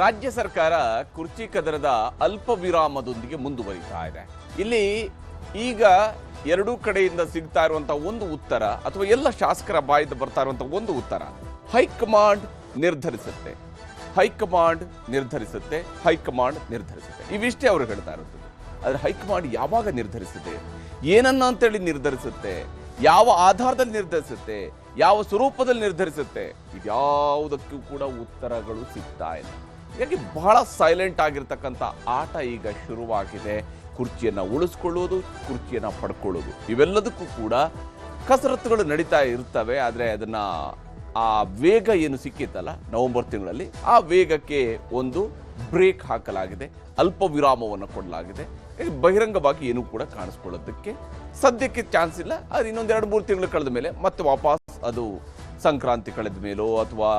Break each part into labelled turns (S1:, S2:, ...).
S1: ರಾಜ್ಯ ಸರ್ಕಾರ ಕುರ್ಚಿ ಕದರದ ಅಲ್ಪ ವಿರಾಮದೊಂದಿಗೆ ಮುಂದುವರಿತಾ ಇದೆ. ಇಲ್ಲಿ ಈಗ ಎರಡೂ ಕಡೆಯಿಂದ ಸಿಗ್ತಾ ಇರುವಂತಹ ಒಂದು ಉತ್ತರ ಅಥವಾ ಎಲ್ಲ ಶಾಸಕರ ಬಾಯಿಂದ ಬರ್ತಾ ಇರುವಂತಹ ಒಂದು ಉತ್ತರ, ಹೈಕಮಾಂಡ್ ನಿರ್ಧರಿಸುತ್ತೆ, ಹೈಕಮಾಂಡ್ ನಿರ್ಧರಿಸುತ್ತೆ, ಹೈಕಮಾಂಡ್ ನಿರ್ಧರಿಸುತ್ತೆ, ಇವಿಷ್ಟೇ ಅವರು ಹೇಳ್ತಾ ಇರುತ್ತದೆ. ಆದರೆ ಹೈಕಮಾಂಡ್ ಯಾವಾಗ ನಿರ್ಧರಿಸುತ್ತೆ, ಏನನ್ನ ಅಂತೇಳಿ ನಿರ್ಧರಿಸುತ್ತೆ, ಯಾವ ಆಧಾರದಲ್ಲಿ ನಿರ್ಧರಿಸುತ್ತೆ, ಯಾವ ಸ್ವರೂಪದಲ್ಲಿ ನಿರ್ಧರಿಸುತ್ತೆ, ಇದ್ಯಾವುದಕ್ಕೂ ಕೂಡ ಉತ್ತರಗಳು ಸಿಗ್ತಾ ಇಲ್ಲ. ಹೀಗಾಗಿ ಬಹಳ ಸೈಲೆಂಟ್ ಆಗಿರ್ತಕ್ಕಂಥ ಆಟ ಈಗ ಶುರುವಾಗಿದೆ. ಕುರ್ಚಿಯನ್ನು ಉಳಿಸ್ಕೊಳ್ಳೋದು, ಕುರ್ಚಿಯನ್ನು ಪಡ್ಕೊಳ್ಳೋದು, ಇವೆಲ್ಲದಕ್ಕೂ ಕೂಡ ಕಸರತ್ತುಗಳು ನಡೀತಾ ಇರ್ತವೆ. ಆದರೆ ಅದನ್ನ ಆ ವೇಗ ಏನು ಸಿಕ್ಕಿತ್ತಲ್ಲ ನವೆಂಬರ್ ತಿಂಗಳಲ್ಲಿ, ಆ ವೇಗಕ್ಕೆ ಒಂದು ಬ್ರೇಕ್ ಹಾಕಲಾಗಿದೆ, ಅಲ್ಪ ವಿರಾಮವನ್ನು ಕೊಡಲಾಗಿದೆ. ಬಹಿರಂಗವಾಗಿ ಏನೂ ಕೂಡ ಕಾಣಿಸ್ಕೊಳ್ಳೋದಕ್ಕೆ ಸದ್ಯಕ್ಕೆ ಚಾನ್ಸ್ ಇಲ್ಲ. ಅದು ಇನ್ನೊಂದು 2-3 ತಿಂಗಳು ಕಳೆದ ಮೇಲೆ ಮತ್ತೆ ವಾಪಸ್ ಅದು ಸಂಕ್ರಾಂತಿ ಕಳೆದ ಮೇಲೋ ಅಥವಾ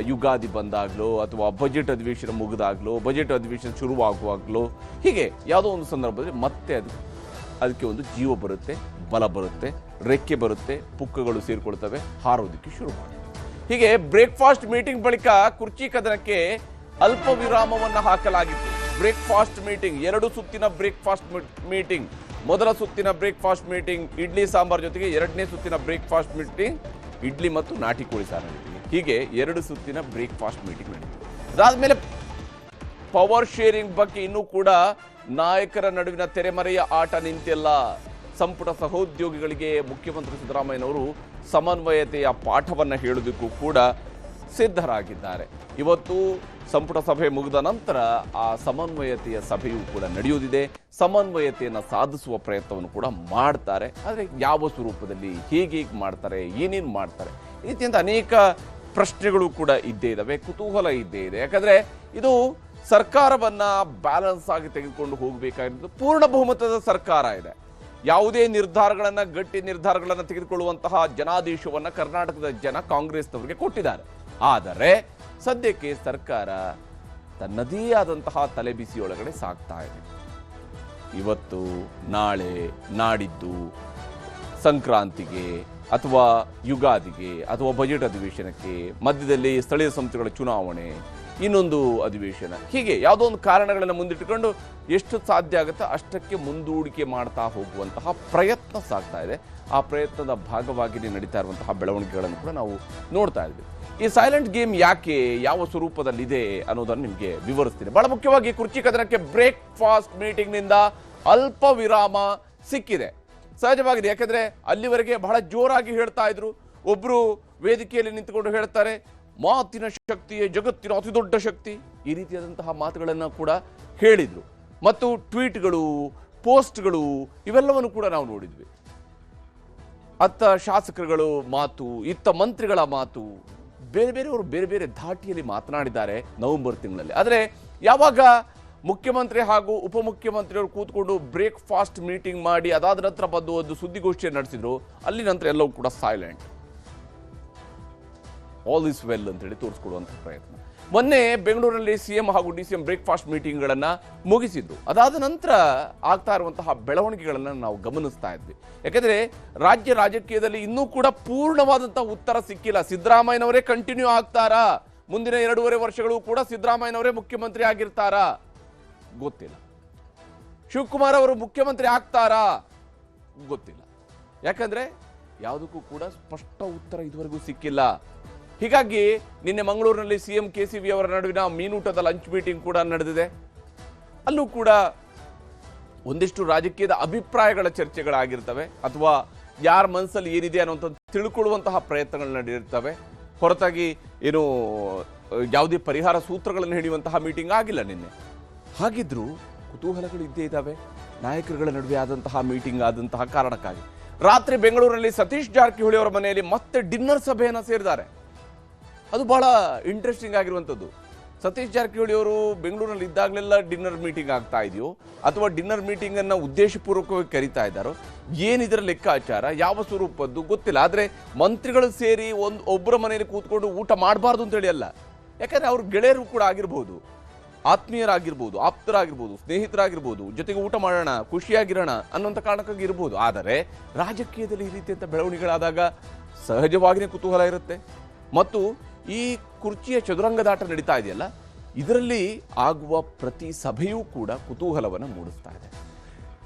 S1: ಯುಗಾದಿ ಬಂದಾಗಲೋ ಅಥವಾ ಬಜೆಟ್ ಅಧಿವೇಶನ ಮುಗಿದಾಗಲೋ, ಬಜೆಟ್ ಅಧಿವೇಶನ ಶುರುವಾಗುವಾಗಲೋ, ಹೀಗೆ ಯಾವುದೋ ಒಂದು ಸಂದರ್ಭದಲ್ಲಿ ಮತ್ತೆ ಅದಕ್ಕೆ ಒಂದು ಜೀವ ಬರುತ್ತೆ, ಬಲ ಬರುತ್ತೆ, ರೆಕ್ಕೆ ಬರುತ್ತೆ, ಪುಕ್ಕಗಳು ಸೇರಿಕೊಳ್ತವೆ, ಹಾರೋದಕ್ಕೆ ಶುರು ಮಾಡುತ್ತೆ. ಹೀಗೆ ಬ್ರೇಕ್ಫಾಸ್ಟ್ ಮೀಟಿಂಗ್ ಬಳಿಕ ಕುರ್ಚಿ ಕದನಕ್ಕೆ ಅಲ್ಪ ವಿರಾಮವನ್ನು ಹಾಕಲಾಗಿತ್ತು. ಬ್ರೇಕ್ಫಾಸ್ಟ್ ಮೀಟಿಂಗ್, 2 ಸುತ್ತಿನ ಬ್ರೇಕ್ಫಾಸ್ಟ್ ಮೀಟಿಂಗ್. ಮೊದಲ ಸುತ್ತಿನ ಬ್ರೇಕ್ಫಾಸ್ಟ್ ಮೀಟಿಂಗ್ ಇಡ್ಲಿ ಸಾಂಬಾರ್ ಜೊತೆಗೆ 2ನೇ ಸುತ್ತಿನ ಬ್ರೇಕ್ಫಾಸ್ಟ್ ಮೀಟಿಂಗ್ ಇಡ್ಲಿ ಮತ್ತು ನಾಟಿ ಕೋಳಿ ಸಾರು ನಡೀತಿದೆ. ಹೀಗೆ 2 ಸುತ್ತಿನ ಬ್ರೇಕ್ಫಾಸ್ಟ್ ಮೀಟಿಂಗ್ ನಡೀತಿದೆ. ಅದಾದ್ಮೇಲೆ ಪವರ್ ಶೇರಿಂಗ್ ಬಗ್ಗೆ ಇನ್ನೂ ಕೂಡ ನಾಯಕರ ನಡುವಿನ ತೆರೆಮರೆಯ ಆಟ ನಿಂತಿಲ್ಲ. ಸಂಪುಟ ಸಹೋದ್ಯೋಗಿಗಳಿಗೆ ಮುಖ್ಯಮಂತ್ರಿ ಸಿದ್ದರಾಮಯ್ಯನವರು ಸಮನ್ವಯತೆಯ ಪಾಠವನ್ನು ಹೇಳೋದಕ್ಕೂ ಕೂಡ ಸಿದ್ಧರಾಗಿದ್ದಾರೆ. ಇವತ್ತು ಸಂಪುಟ ಸಭೆ ಮುಗಿದ ನಂತರ ಆ ಸಮನ್ವಯತೆಯ ಸಭೆಯೂ ಕೂಡ ನಡೆಯುವುದಿದೆ. ಸಮನ್ವಯತೆಯನ್ನು ಸಾಧಿಸುವ ಪ್ರಯತ್ನವನ್ನು ಕೂಡ ಮಾಡ್ತಾರೆ. ಆದರೆ ಯಾವ ಸ್ವರೂಪದಲ್ಲಿ, ಹೇಗೆ ಮಾಡ್ತಾರೆ, ಏನೇನು ಮಾಡ್ತಾರೆ, ಈ ರೀತಿಯಂತ ಅನೇಕ ಪ್ರಶ್ನೆಗಳು ಕೂಡ ಇದ್ದೇ ಇದ್ದಾವೆ, ಕುತೂಹಲ ಇದ್ದೇ ಇದೆ. ಯಾಕಂದರೆ ಇದು ಸರ್ಕಾರವನ್ನು ಬ್ಯಾಲೆನ್ಸ್ ಆಗಿ ತೆಗೆದುಕೊಂಡು ಹೋಗಬೇಕಾಗಿರೋದು ಪೂರ್ಣ ಬಹುಮತದ ಸರ್ಕಾರ ಇದೆ. ಯಾವುದೇ ನಿರ್ಧಾರಗಳನ್ನು, ಗಟ್ಟಿ ನಿರ್ಧಾರಗಳನ್ನು ತೆಗೆದುಕೊಳ್ಳುವಂತಹ ಜನಾದೇಶವನ್ನು ಕರ್ನಾಟಕದ ಜನ ಕಾಂಗ್ರೆಸ್ನವರಿಗೆ ಕೊಟ್ಟಿದ್ದಾರೆ. ಆದರೆ ಸದ್ಯಕ್ಕೆ ಸರ್ಕಾರ ತನ್ನದೇ ಆದಂತಹ ತಲೆಬಿಸಿಯೊಳಗಡೆ ಸಾಗ್ತಾ ಇದೆ. ಇವತ್ತು, ನಾಳೆ, ನಾಡಿದ್ದು ಸಂಕ್ರಾಂತಿಗೆ ಅಥವಾ ಯುಗಾದಿಗೆ ಅಥವಾ ಬಜೆಟ್ ಅಧಿವೇಶನಕ್ಕೆ, ಮಧ್ಯದಲ್ಲಿ ಸ್ಥಳೀಯ ಸಂಸ್ಥೆಗಳ ಚುನಾವಣೆ, ಇನ್ನೊಂದು ಅಧಿವೇಶನ, ಹೀಗೆ ಯಾವುದೋ ಒಂದು ಕಾರಣಗಳನ್ನು ಮುಂದಿಟ್ಟುಕೊಂಡು ಎಷ್ಟು ಸಾಧ್ಯ ಆಗುತ್ತೋ ಅಷ್ಟಕ್ಕೆ ಮುಂದೂಡಿಕೆ ಮಾಡ್ತಾ ಹೋಗುವಂತಹ ಪ್ರಯತ್ನ ಸಾಗ್ತಾ ಇದೆ. ಆ ಪ್ರಯತ್ನದ ಭಾಗವಾಗಿ ನಡೀತಾ ಇರುವಂತಹ ಬೆಳವಣಿಗೆಗಳನ್ನು ಕೂಡ ನಾವು ನೋಡ್ತಾ ಇದ್ವಿ. ಈ ಸೈಲೆಂಟ್ ಗೇಮ್ ಯಾಕೆ, ಯಾವ ಸ್ವರೂಪದಲ್ಲಿದೆ ಅನ್ನೋದನ್ನು ನಿಮಗೆ ವಿವರಿಸ್ತೀನಿ. ಬಹಳ ಮುಖ್ಯವಾಗಿ ಕುರ್ಚಿ ಕದನಕ್ಕೆ ಬ್ರೇಕ್ಫಾಸ್ಟ್ ಮೀಟಿಂಗ್ನಿಂದ ಅಲ್ಪ ವಿರಾಮ ಸಿಕ್ಕಿದೆ. ಸಹಜವಾಗಿದೆ, ಯಾಕೆಂದರೆ ಅಲ್ಲಿವರೆಗೆ ಬಹಳ ಜೋರಾಗಿ ಹೇಳ್ತಾ ಇದ್ರು. ಒಬ್ಬರು ವೇದಿಕೆಯಲ್ಲಿ ನಿಂತುಕೊಂಡು ಹೇಳ್ತಾರೆ, ಮಾತಿನ ಶಕ್ತಿಯೇ ಜಗತ್ತಿನ ಅತಿ ದೊಡ್ಡ ಶಕ್ತಿ, ಈ ರೀತಿಯಾದಂತಹ ಮಾತುಗಳನ್ನು ಕೂಡ ಹೇಳಿದರು. ಮತ್ತು ಟ್ವೀಟ್ಗಳು, ಪೋಸ್ಟ್ಗಳು ಇವೆಲ್ಲವನ್ನು ಕೂಡ ನಾವು ನೋಡಿದ್ವಿ. ಅತ್ತ ಶಾಸಕರುಗಳು ಮಾತು, ಇತ್ತ ಮಂತ್ರಿಗಳ ಮಾತು, ಬೇರೆ ಬೇರೆಯವರು ಬೇರೆ ಬೇರೆ ಧಾಟಿಯಲ್ಲಿ ಮಾತನಾಡಿದ್ದಾರೆ ನವೆಂಬರ್ ತಿಂಗಳಲ್ಲಿ. ಆದರೆ ಯಾವಾಗ ಮುಖ್ಯಮಂತ್ರಿ ಹಾಗೂ ಉಪಮುಖ್ಯಮಂತ್ರಿಯವರು ಕೂತ್ಕೊಂಡು ಬ್ರೇಕ್ಫಾಸ್ಟ್ ಮೀಟಿಂಗ್ ಮಾಡಿ ಅದಾದ ನಂತರ ಬಂದು ಒಂದು ಸುದ್ದಿಗೋಷ್ಠಿಯನ್ನು ನಡೆಸಿದ್ರು, ಅಲ್ಲಿ ನಂತರ ಎಲ್ಲವೂ ಕೂಡ ಸೈಲೆಂಟ್. ಆಲ್ ಇಸ್ ವೆಲ್ ಅಂತೇಳಿ ತೋರಿಸ್ಕೊಡುವಂಥ ಪ್ರಯತ್ನ. ಮೊನ್ನೆ ಬೆಂಗಳೂರಿನಲ್ಲಿ ಸಿಎಂ ಹಾಗೂ ಡಿಸಿಎಂ ಬ್ರೇಕ್ಫಾಸ್ಟ್ ಮೀಟಿಂಗ್ಗಳನ್ನು ಮುಗಿಸಿದ್ರು. ಅದಾದ ನಂತರ ಆಗ್ತಾ ಇರುವಂತಹ ಬೆಳವಣಿಗೆಗಳನ್ನು ನಾವು ಗಮನಿಸ್ತಾ ಇದ್ವಿ. ಯಾಕೆಂದರೆ ರಾಜ್ಯ ರಾಜಕೀಯದಲ್ಲಿ ಇನ್ನೂ ಕೂಡ ಪೂರ್ಣವಾದಂತಹ ಉತ್ತರ ಸಿಕ್ಕಿಲ್ಲ. ಸಿದ್ದರಾಮಯ್ಯನವರೇ ಕಂಟಿನ್ಯೂ ಆಗ್ತಾರಾ, ಮುಂದಿನ 2.5 ವರ್ಷಗಳು ಕೂಡ ಸಿದ್ದರಾಮಯ್ಯನವರೇ ಮುಖ್ಯಮಂತ್ರಿ ಆಗಿರ್ತಾರಾ ಗೊತ್ತಿಲ್ಲ. ಶಿವಕುಮಾರ್ ಅವರು ಮುಖ್ಯಮಂತ್ರಿ ಆಗ್ತಾರಾ ಗೊತ್ತಿಲ್ಲ. ಯಾಕಂದ್ರೆ ಯಾವುದಕ್ಕೂ ಕೂಡ ಸ್ಪಷ್ಟ ಉತ್ತರ ಇದುವರೆಗೂ ಸಿಕ್ಕಿಲ್ಲ. ಹೀಗಾಗಿ ನಿನ್ನೆ ಮಂಗಳೂರಿನಲ್ಲಿ ಸಿಎಂ KCV ಅವರ ನಡುವಿನ ಮೀನೂಟದ ಲಂಚ್ ಮೀಟಿಂಗ್ ಕೂಡ ನಡೆದಿದೆ. ಅಲ್ಲೂ ಕೂಡ ಒಂದಿಷ್ಟು ರಾಜಕೀಯದ ಅಭಿಪ್ರಾಯಗಳ ಚರ್ಚೆಗಳಾಗಿರ್ತವೆ, ಅಥವಾ ಯಾರ ಮನಸ್ಸಲ್ಲಿ ಏನಿದೆ ಅನ್ನುವಂಥದ್ದು ತಿಳ್ಕೊಳ್ಳುವಂತಹ ಪ್ರಯತ್ನಗಳು ನಡೆದಿರ್ತವೆ. ಹೊರತಾಗಿ ಏನು ಯಾವುದೇ ಪರಿಹಾರ ಸೂತ್ರಗಳನ್ನು ಹಿಡಿಯುವಂತಹ ಮೀಟಿಂಗ್ ಆಗಿಲ್ಲ ನಿನ್ನೆ. ಹಾಗಿದ್ರೂ ಕುತೂಹಲಗಳು ಇದ್ದೇ ಇದ್ದಾವೆ. ನಾಯಕರುಗಳ ನಡುವೆ ಆದಂತಹ ಮೀಟಿಂಗ್ ಆದಂತಹ ಕಾರಣಕ್ಕಾಗಿ ರಾತ್ರಿ ಬೆಂಗಳೂರಿನಲ್ಲಿ ಸತೀಶ್ ಜಾರಕಿಹೊಳಿ ಅವರ ಮನೆಯಲ್ಲಿ ಮತ್ತೆ ಡಿನ್ನರ್ ಸಭೆಯನ್ನು ಸೇರಿದ್ದಾರೆ. ಅದು ಬಹಳ ಇಂಟ್ರೆಸ್ಟಿಂಗ್ ಆಗಿರುವಂಥದ್ದು. ಸತೀಶ್ ಜಾರಕಿಹೊಳಿ ಅವರು ಬೆಂಗಳೂರಿನಲ್ಲಿ ಇದ್ದಾಗಲೆಲ್ಲ ಡಿನ್ನರ್ ಮೀಟಿಂಗ್ ಆಗ್ತಾ ಇದೆಯೋ ಅಥವಾ ಡಿನ್ನರ್ ಮೀಟಿಂಗನ್ನು ಉದ್ದೇಶಪೂರ್ವಕವಾಗಿ ಕರೀತಾ ಇದ್ದಾರೋ, ಏನಿದರ ಲೆಕ್ಕಾಚಾರ, ಯಾವ ಸ್ವರೂಪದ್ದು ಗೊತ್ತಿಲ್ಲ. ಆದರೆ ಮಂತ್ರಿಗಳು ಸೇರಿ ಒಬ್ಬರ ಮನೆಯಲ್ಲಿ ಕೂತ್ಕೊಂಡು ಊಟ ಮಾಡಬಾರ್ದು ಅಂತೇಳಿ ಅಲ್ಲ. ಯಾಕಂದರೆ ಅವ್ರ ಗೆಳೆಯರು ಕೂಡ ಆಗಿರ್ಬೋದು, ಆತ್ಮೀಯರಾಗಿರ್ಬೋದು, ಆಪ್ತರಾಗಿರ್ಬೋದು, ಸ್ನೇಹಿತರಾಗಿರ್ಬೋದು, ಜೊತೆಗೆ ಊಟ ಮಾಡೋಣ, ಖುಷಿಯಾಗಿರೋಣ ಅನ್ನೋಂಥ ಕಾರಣಕ್ಕಾಗಿ ಇರ್ಬೋದು. ಆದರೆ ರಾಜಕೀಯದಲ್ಲಿ ಈ ರೀತಿಯಂಥ ಬೆಳವಣಿಗೆಗಳಾದಾಗ ಸಹಜವಾಗಿಯೇ ಕುತೂಹಲ ಇರುತ್ತೆ. ಮತ್ತು ಈ ಕುರ್ಚಿಯ ಚದುರಂಗದಾಟ ನಡೀತಾ ಇದೆಯಲ್ಲ, ಇದರಲ್ಲಿ ಆಗುವ ಪ್ರತಿ ಸಭೆಯೂ ಕೂಡ ಕುತೂಹಲವನ್ನು ಮೂಡಿಸ್ತಾ ಇದೆ.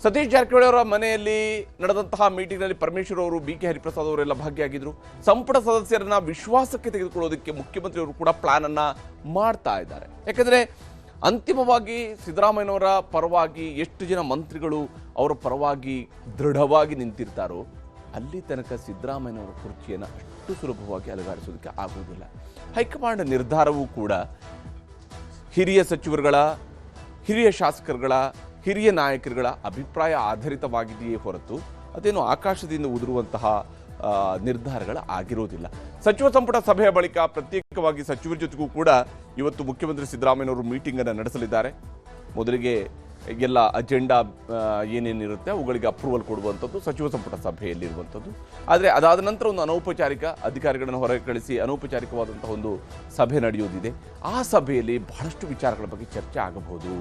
S1: ಸತೀಶ್ ಜಾರಕಿಹೊಳಿ ಅವರ ಮನೆಯಲ್ಲಿ ನಡೆದಂತಹ ಮೀಟಿಂಗ್ನಲ್ಲಿ ಪರಮೇಶ್ವರ್ ಅವರು, BK ಹರಿಪ್ರಸಾದ್ ಅವರೆಲ್ಲ ಭಾಗಿಯಾಗಿದ್ರು. ಸಂಪುಟ ಸದಸ್ಯರನ್ನ ವಿಶ್ವಾಸಕ್ಕೆ ತೆಗೆದುಕೊಳ್ಳೋದಕ್ಕೆ ಮುಖ್ಯಮಂತ್ರಿಯವರು ಕೂಡ ಪ್ಲಾನ್ ಅನ್ನ ಮಾಡ್ತಾ ಇದ್ದಾರೆ. ಯಾಕಂದ್ರೆ ಅಂತಿಮವಾಗಿ ಸಿದ್ದರಾಮಯ್ಯನವರ ಪರವಾಗಿ ಎಷ್ಟು ಜನ ಮಂತ್ರಿಗಳು ಅವರ ಪರವಾಗಿ ದೃಢವಾಗಿ ನಿಂತಿರ್ತಾರೋ ಅಲ್ಲಿ ತನಕ ಸಿದ್ದರಾಮಯ್ಯನವರ ಕುರ್ಚಿಯನ್ನು ಅಷ್ಟು ಸುಲಭವಾಗಿ ಅಲುಗಾಡಿಸೋದಕ್ಕೆ ಆಗುವುದಿಲ್ಲ. ಹೈಕಮಾಂಡ್ ನಿರ್ಧಾರವೂ ಕೂಡ ಹಿರಿಯ ಸಚಿವರುಗಳ, ಹಿರಿಯ ಶಾಸಕರುಗಳ, ಹಿರಿಯ ನಾಯಕರುಗಳ ಅಭಿಪ್ರಾಯ ಆಧಾರಿತವಾಗಿದೆಯೇ ಹೊರತು ಅದೇನು ಆಕಾಶದಿಂದ ಉದುರುವಂತಹ ನಿರ್ಧಾರಗಳು ಆಗಿರೋದಿಲ್ಲ. ಸಚಿವ ಸಂಪುಟ ಸಭೆಯ ಬಳಿಕ ಪ್ರತ್ಯೇಕವಾಗಿ ಸಚಿವರ ಜೊತೆಗೂ ಕೂಡ ಇವತ್ತು ಮುಖ್ಯಮಂತ್ರಿ ಸಿದ್ದರಾಮಯ್ಯನವರು ಮೀಟಿಂಗ್ ಅನ್ನು ನಡೆಸಲಿದ್ದಾರೆ. ಮೊದಲಿಗೆ ಎಲ್ಲ ಅಜೆಂಡಾ ಏನೇನಿರುತ್ತೆ ಅವುಗಳಿಗೆ ಅಪ್ರೂವಲ್ ಕೊಡುವಂಥದ್ದು ಸಚಿವ ಸಂಪುಟ ಸಭೆಯಲ್ಲಿರುವಂಥದ್ದು. ಆದರೆ ಅದಾದ ನಂತರ ಒಂದು ಅನೌಪಚಾರಿಕ ಅಧಿಕಾರಿಗಳನ್ನು ಹೊರಗೆ ಕಳಿಸಿ ಅನೌಪಚಾರಿಕವಾದಂತಹ ಒಂದು ಸಭೆ ನಡೆಯುವುದಿದೆ. ಆ ಸಭೆಯಲ್ಲಿ ಬಹಳಷ್ಟು ವಿಚಾರಗಳ ಬಗ್ಗೆ ಚರ್ಚೆ ಆಗಬಹುದು.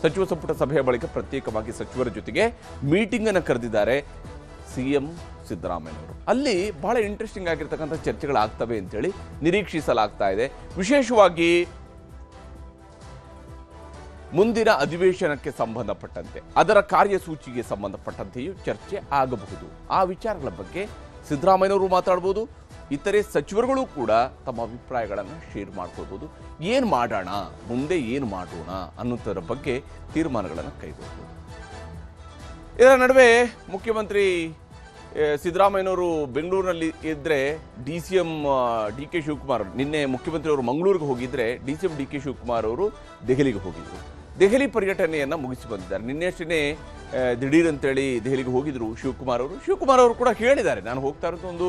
S1: ಸಚಿವ ಸಂಪುಟ ಸಭೆಯ ಬಳಿಕ ಪ್ರತ್ಯೇಕವಾಗಿ ಸಚಿವರ ಜೊತೆಗೆ ಮೀಟಿಂಗ್ ಅನ್ನು ಕರೆದಿದ್ದಾರೆ CM ಸಿದ್ದರಾಮಯ್ಯನವರು. ಅಲ್ಲಿ ಬಹಳ ಇಂಟ್ರೆಸ್ಟಿಂಗ್ ಆಗಿರ್ತಕ್ಕಂಥ ಚರ್ಚೆಗಳಾಗ್ತವೆ ಅಂತೇಳಿ ನಿರೀಕ್ಷಿಸಲಾಗ್ತಾ ಇದೆ. ವಿಶೇಷವಾಗಿ ಮುಂದಿನ ಅಧಿವೇಶನಕ್ಕೆ ಸಂಬಂಧಪಟ್ಟಂತೆ, ಅದರ ಕಾರ್ಯಸೂಚಿಗೆ ಸಂಬಂಧಪಟ್ಟಂತೆಯೂ ಚರ್ಚೆ ಆಗಬಹುದು. ಆ ವಿಚಾರಗಳ ಬಗ್ಗೆ ಸಿದ್ದರಾಮಯ್ಯನವರು ಮಾತಾಡ್ಬೋದು, ಇತರೆ ಸಚಿವರುಗಳು ಕೂಡ ತಮ್ಮ ಅಭಿಪ್ರಾಯಗಳನ್ನು ಶೇರ್ ಮಾಡ್ಕೊಳ್ಬೋದು. ಏನು ಮಾಡೋಣ, ಮುಂದೆ ಏನು ಮಾಡೋಣ ಅನ್ನೋದರ ಬಗ್ಗೆ ತೀರ್ಮಾನಗಳನ್ನು ಕೈಗೊಳ್ಳಬಹುದು. ಇದರ ನಡುವೆ ಮುಖ್ಯಮಂತ್ರಿ ಸಿದ್ದರಾಮಯ್ಯನವರು ಬೆಂಗಳೂರಿನಲ್ಲಿ ಇದ್ದರೆ DCM DK ಶಿವಕುಮಾರ್, ನಿನ್ನೆ ಮುಖ್ಯಮಂತ್ರಿಯವರು ಮಂಗಳೂರಿಗೆ ಹೋಗಿದ್ದರೆ DCM DK ಶಿವಕುಮಾರ್ ಅವರು ದೆಹಲಿಗೆ ಹೋಗಿದ್ರು. ದೆಹಲಿ ಪರ್ಯಟನೆಯನ್ನು ಮುಗಿಸಿ ಬಂದಿದ್ದಾರೆ. ನಿನ್ನೆಷ್ಟೇ ದಿಢೀರ್ ಅಂತೇಳಿ ದೆಹಲಿಗೆ ಹೋಗಿದ್ರು ಶಿವಕುಮಾರ್ ಅವರು ಕೂಡ ಹೇಳಿದ್ದಾರೆ, ನಾನು ಹೋಗ್ತಾ ಇರೋದು ಒಂದು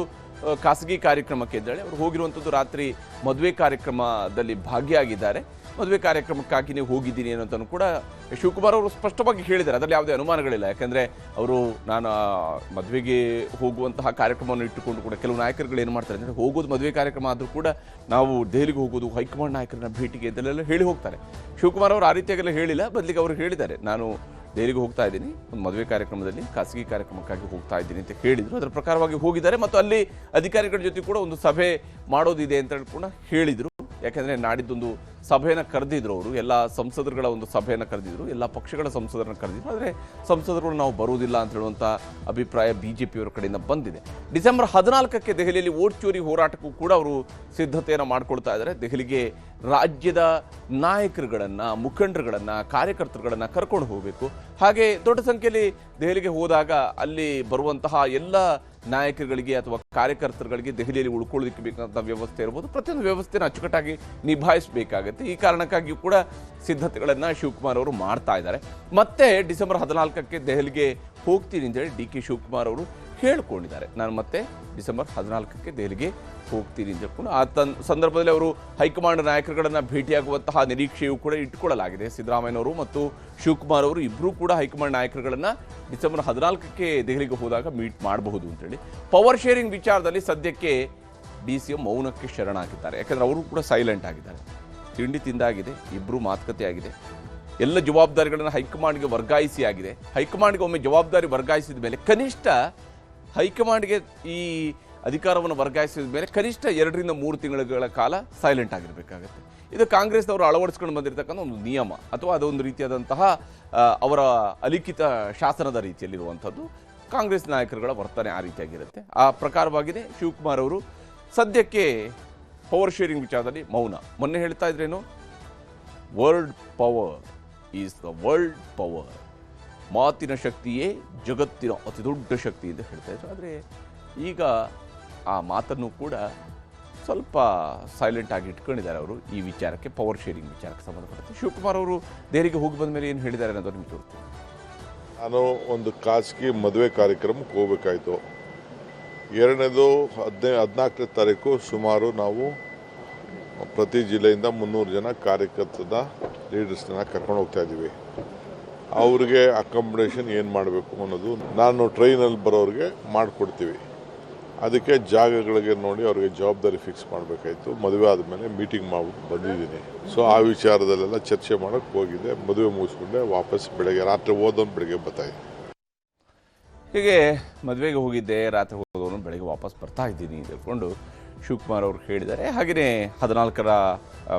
S1: ಖಾಸಗಿ ಕಾರ್ಯಕ್ರಮಕ್ಕೆ ಇದ್ದಾಳೆ. ಅವರು ಹೋಗಿರುವಂಥದ್ದು ರಾತ್ರಿ ಮದುವೆ ಕಾರ್ಯಕ್ರಮದಲ್ಲಿ ಭಾಗಿಯಾಗಿದ್ದಾರೆ. ಮದುವೆ ಕಾರ್ಯಕ್ರಮಕ್ಕಾಗಿಯೇ ಹೋಗಿದ್ದೀನಿ ಅನ್ನೋದನ್ನು ಕೂಡ ಶಿವಕುಮಾರ್ ಅವರು ಸ್ಪಷ್ಟವಾಗಿ ಹೇಳಿದ್ದಾರೆ. ಅದರಲ್ಲಿ ಯಾವುದೇ ಅನುಮಾನಗಳಿಲ್ಲ. ಯಾಕಂದರೆ ಅವರು ನಾನು ಮದುವೆಗೆ ಹೋಗುವಂತಹ ಕಾರ್ಯಕ್ರಮವನ್ನು ಇಟ್ಟುಕೊಂಡು ಕೂಡ ಕೆಲವು ನಾಯಕರುಗಳು ಏನು ಮಾಡ್ತಾರೆ ಅಂದರೆ, ಹೋಗೋದು ಮದುವೆ ಕಾರ್ಯಕ್ರಮ ಆದರೂ ಕೂಡ ನಾವು ದೆಹಲಿಗೆ ಹೋಗೋದು ಹೈಕಮಾಂಡ್ ನಾಯಕರನ್ನ ಭೇಟಿಗೆ ಇದೆಲ್ಲ ಹೇಳಿ ಹೋಗ್ತಾರೆ. ಶಿವಕುಮಾರ್ ಅವರು ಆ ರೀತಿಯಾಗೆಲ್ಲ ಹೇಳಿಲ್ಲ. ಬದಲಿಗೆ ಅವರು ಹೇಳಿದ್ದಾರೆ, ನಾನು ದೆಹಲಿಗೆ ಹೋಗ್ತಾ ಇದ್ದೀನಿ, ಒಂದು ಮದುವೆ ಕಾರ್ಯಕ್ರಮದಲ್ಲಿ ಖಾಸಗಿ ಕಾರ್ಯಕ್ರಮಕ್ಕಾಗಿ ಹೋಗ್ತಾ ಇದ್ದೀನಿ ಅಂತ ಹೇಳಿದರು. ಅದರ ಪ್ರಕಾರವಾಗಿ ಹೋಗಿದ್ದಾರೆ ಮತ್ತು ಅಲ್ಲಿ ಅಧಿಕಾರಿಗಳ ಜೊತೆ ಕೂಡ ಒಂದು ಸಭೆ ಮಾಡೋದಿದೆ ಅಂತ ಕೂಡ ಹೇಳಿದರು. ಯಾಕೆಂದರೆ ನಾಡಿದ್ದೊಂದು ಸಭೆಯನ್ನು ಕರೆದಿದ್ರು ಅವರು, ಎಲ್ಲ ಸಂಸದರುಗಳ ಒಂದು ಸಭೆಯನ್ನು ಕರೆದಿದ್ರು, ಎಲ್ಲ ಪಕ್ಷಗಳ ಸಂಸದರನ್ನು ಕರೆದಿದ್ರು. ಆದರೆ ಸಂಸದರು ನಾವು ಬರುವುದಿಲ್ಲ ಅಂತ ಹೇಳುವಂಥ ಅಭಿಪ್ರಾಯ BJPಯವರ ಕಡೆಯಿಂದ ಬಂದಿದೆ. ಡಿಸೆಂಬರ್ 14ಕ್ಕೆ ದೆಹಲಿಯಲ್ಲಿ ವೋಟ್ ಚೋರಿ ಹೋರಾಟಕ್ಕೂ ಕೂಡ ಅವರು ಸಿದ್ಧತೆಯನ್ನು ಮಾಡ್ಕೊಳ್ತಾ ಇದ್ದಾರೆ. ದೆಹಲಿಗೆ ರಾಜ್ಯದ ನಾಯಕರುಗಳನ್ನು, ಮುಖಂಡರುಗಳನ್ನು, ಕಾರ್ಯಕರ್ತರುಗಳನ್ನು ಕರ್ಕೊಂಡು ಹೋಗಬೇಕು. ಹಾಗೆ ದೊಡ್ಡ ಸಂಖ್ಯೆಯಲ್ಲಿ ದೆಹಲಿಗೆ ಹೋದಾಗ ಅಲ್ಲಿ ಬರುವಂತಹ ಎಲ್ಲ ನಾಯಕರುಗಳಿಗೆ ಅಥವಾ ಕಾರ್ಯಕರ್ತರುಗಳಿಗೆ ದೆಹಲಿಯಲ್ಲಿ ಉಳ್ಕೊಳ್ಳೋದಕ್ಕೆ ಬೇಕಾದಂಥ ವ್ಯವಸ್ಥೆ ಇರ್ಬೋದು, ಪ್ರತಿಯೊಂದು ವ್ಯವಸ್ಥೆನ ಅಚ್ಚುಕಟ್ಟಾಗಿ ನಿಭಾಯಿಸಬೇಕಾಗತ್ತೆ. ಈ ಕಾರಣಕ್ಕಾಗಿಯೂ ಕೂಡ ಸಿದ್ಧತೆಗಳನ್ನು ಶಿವಕುಮಾರ್ ಅವರು ಮಾಡ್ತಾ ಇದ್ದಾರೆ. ಮತ್ತೆ ಡಿಸೆಂಬರ್ 14ಕ್ಕೆ ದೆಹಲಿಗೆ ಹೋಗ್ತೀನಿ ಅಂತೇಳಿ DK ಶಿವಕುಮಾರ್ ಅವರು ಹೇಳ್ಕೊಂಡಿದ್ದಾರೆ. ನಾನು ಮತ್ತೆ ಡಿಸೆಂಬರ್ 14ಕ್ಕೆ ದೆಹಲಿಗೆ ಹೋಗ್ತೀನಿ ಅಂತ ಹೇಳ್ಕೊಂಡು ಆ ಸಂದರ್ಭದಲ್ಲಿ ಅವರು ಹೈಕಮಾಂಡ್ ನಾಯಕರುಗಳನ್ನು ಭೇಟಿಯಾಗುವಂತಹ ನಿರೀಕ್ಷೆಯೂ ಕೂಡ ಇಟ್ಟುಕೊಳ್ಳಲಾಗಿದೆ. ಸಿದ್ದರಾಮಯ್ಯನವರು ಮತ್ತು ಶಿವಕುಮಾರ್ ಅವರು ಇಬ್ಬರೂ ಕೂಡ ಹೈಕಮಾಂಡ್ ನಾಯಕರುಗಳನ್ನು ಡಿಸೆಂಬರ್ 14ಕ್ಕೆ ದೆಹಲಿಗೆ ಹೋದಾಗ ಮೀಟ್ ಮಾಡಬಹುದು ಅಂತೇಳಿ. ಪವರ್ ಶೇರಿಂಗ್ ವಿಚಾರದಲ್ಲಿ ಸದ್ಯಕ್ಕೆ DCM ಮೌನಕ್ಕೆ ಶರಣಾಗಿದ್ದಾರೆ. ಯಾಕಂದರೆ ಅವರು ಕೂಡ ಸೈಲೆಂಟ್ ಆಗಿದ್ದಾರೆ. ತಿಂಡಿ ತಿಂದಾಗಿದೆ, ಇಬ್ಬರು ಮಾತುಕತೆ ಆಗಿದೆ, ಎಲ್ಲ ಜವಾಬ್ದಾರಿಗಳನ್ನು ಹೈಕಮಾಂಡ್ಗೆ ವರ್ಗಾಯಿಸಿ ಆಗಿದೆ. ಹೈಕಮಾಂಡ್ಗೆ ಒಮ್ಮೆ ಜವಾಬ್ದಾರಿ ವರ್ಗಾಯಿಸಿದ ಮೇಲೆ ಕನಿಷ್ಠ ಹೈಕಮಾಂಡ್ಗೆ ಈ ಅಧಿಕಾರವನ್ನು ವರ್ಗಾಯಿಸಿದ ಮೇಲೆ ಕನಿಷ್ಠ 2 ರಿಂದ 3 ತಿಂಗಳ ಕಾಲ ಸೈಲೆಂಟ್ ಆಗಿರಬೇಕಾಗತ್ತೆ. ಇದು ಕಾಂಗ್ರೆಸ್ನವರು ಅಳವಡಿಸ್ಕೊಂಡು ಬಂದಿರತಕ್ಕಂಥ ಒಂದು ನಿಯಮ ಅಥವಾ ಅದೊಂದು ರೀತಿಯಾದಂತಹ ಅವರ ಅಲಿಖಿತ ಶಾಸನದ ರೀತಿಯಲ್ಲಿರುವಂಥದ್ದು. ಕಾಂಗ್ರೆಸ್ ನಾಯಕರುಗಳ ವರ್ತನೆ ಆ ರೀತಿಯಾಗಿರುತ್ತೆ. ಆ ಪ್ರಕಾರವಾಗಿದೆ. ಶಿವಕುಮಾರ್ ಅವರು ಸದ್ಯಕ್ಕೆ ಪವರ್ ಶೇರಿಂಗ್ ವಿಚಾರದಲ್ಲಿ ಮೌನ. ಮೊನ್ನೆ ಹೇಳ್ತಾ ಇದ್ರೇನು, world power is the world power, ಮಾತಿನ ಶಕ್ತಿಯೇ ಜಗತ್ತಿನ ಅತಿ ದೊಡ್ಡ ಶಕ್ತಿ ಅಂತ ಹೇಳ್ತಾ ಇದ್ರು. ಆದರೆ ಈಗ ಆ ಮಾತನ್ನು ಕೂಡ ಸ್ವಲ್ಪ ಸೈಲೆಂಟ್ ಆಗಿ ಇಟ್ಕೊಂಡಿದ್ದಾರೆ ಅವರು ಈ ವಿಚಾರಕ್ಕೆ, ಪವರ್ ಶೇರಿಂಗ್ ವಿಚಾರಕ್ಕೆ ಸಂಬಂಧಪಟ್ಟಂತೆ. ಶಿವಕುಮಾರ್ ಅವರು ದೆಹಲಿಗೆ ಹೋಗಿ ಬಂದ ಮೇಲೆ ಏನು ಹೇಳಿದ್ದಾರೆ ಅನ್ನೋದು ನಿಮ್ಗೆ ತೋರಿಸ್ತೀನಿ.
S2: ನಾನು ಒಂದು ಖಾಸಗಿ ಮದುವೆ ಕಾರ್ಯಕ್ರಮಕ್ಕೆ ಹೋಗಬೇಕಾಯಿತು. ಎರಡನೇದು 14ನೇ ತಾರೀಕು ಸುಮಾರು ನಾವು ಪ್ರತಿ ಜಿಲ್ಲೆಯಿಂದ 300 ಜನ ಕಾರ್ಯಕರ್ತದ ಲೀಡರ್ಸ್ನ ಕರ್ಕೊಂಡು ಹೋಗ್ತಾ ಇದ್ದೀವಿ. ಅವ್ರಿಗೆ ಅಕಾಮಿಡೇಷನ್ ಏನು ಮಾಡಬೇಕು ಅನ್ನೋದು ನಾನು ಟ್ರೈನಲ್ಲಿ ಬರೋರಿಗೆ ಮಾಡಿಕೊಡ್ತೀವಿ. ಅದಕ್ಕೆ ಜಾಗಗಳಿಗೆ ನೋಡಿ ಅವ್ರಿಗೆ ಜವಾಬ್ದಾರಿ ಫಿಕ್ಸ್ ಮಾಡಬೇಕಾಯಿತು. ಮದುವೆ ಆದಮೇಲೆ ಮೀಟಿಂಗ್ ಮಾಡ್ಬಿಟ್ಟು ಬಂದಿದ್ದೀನಿ. ಸೊ ಆ ವಿಚಾರದಲ್ಲೆಲ್ಲ ಚರ್ಚೆ ಮಾಡೋಕ್ಕೆ ಹೋಗಿದೆ. ಮದುವೆ ಮುಗಿಸ್ಕೊಂಡೆ ವಾಪಸ್ ಬೆಳಗ್ಗೆ ರಾತ್ರಿ ಹೋದವನು ಬೆಳಗ್ಗೆ ಬರ್ತಾಯಿದ್ದೆ.
S1: ಹೀಗೆ ಮದುವೆಗೆ ಹೋಗಿದ್ದೆ, ರಾತ್ರಿ ಹೋದವನು ಬೆಳಗ್ಗೆ ವಾಪಸ್ ಬರ್ತಾ ಇದ್ದೀನಿ ಅಂತ ಹೇಳ್ಕೊಂಡು ಶಿವಕುಮಾರ್ ಅವರು ಹೇಳಿದ್ದಾರೆ. ಹಾಗೆಯೇ 14ರ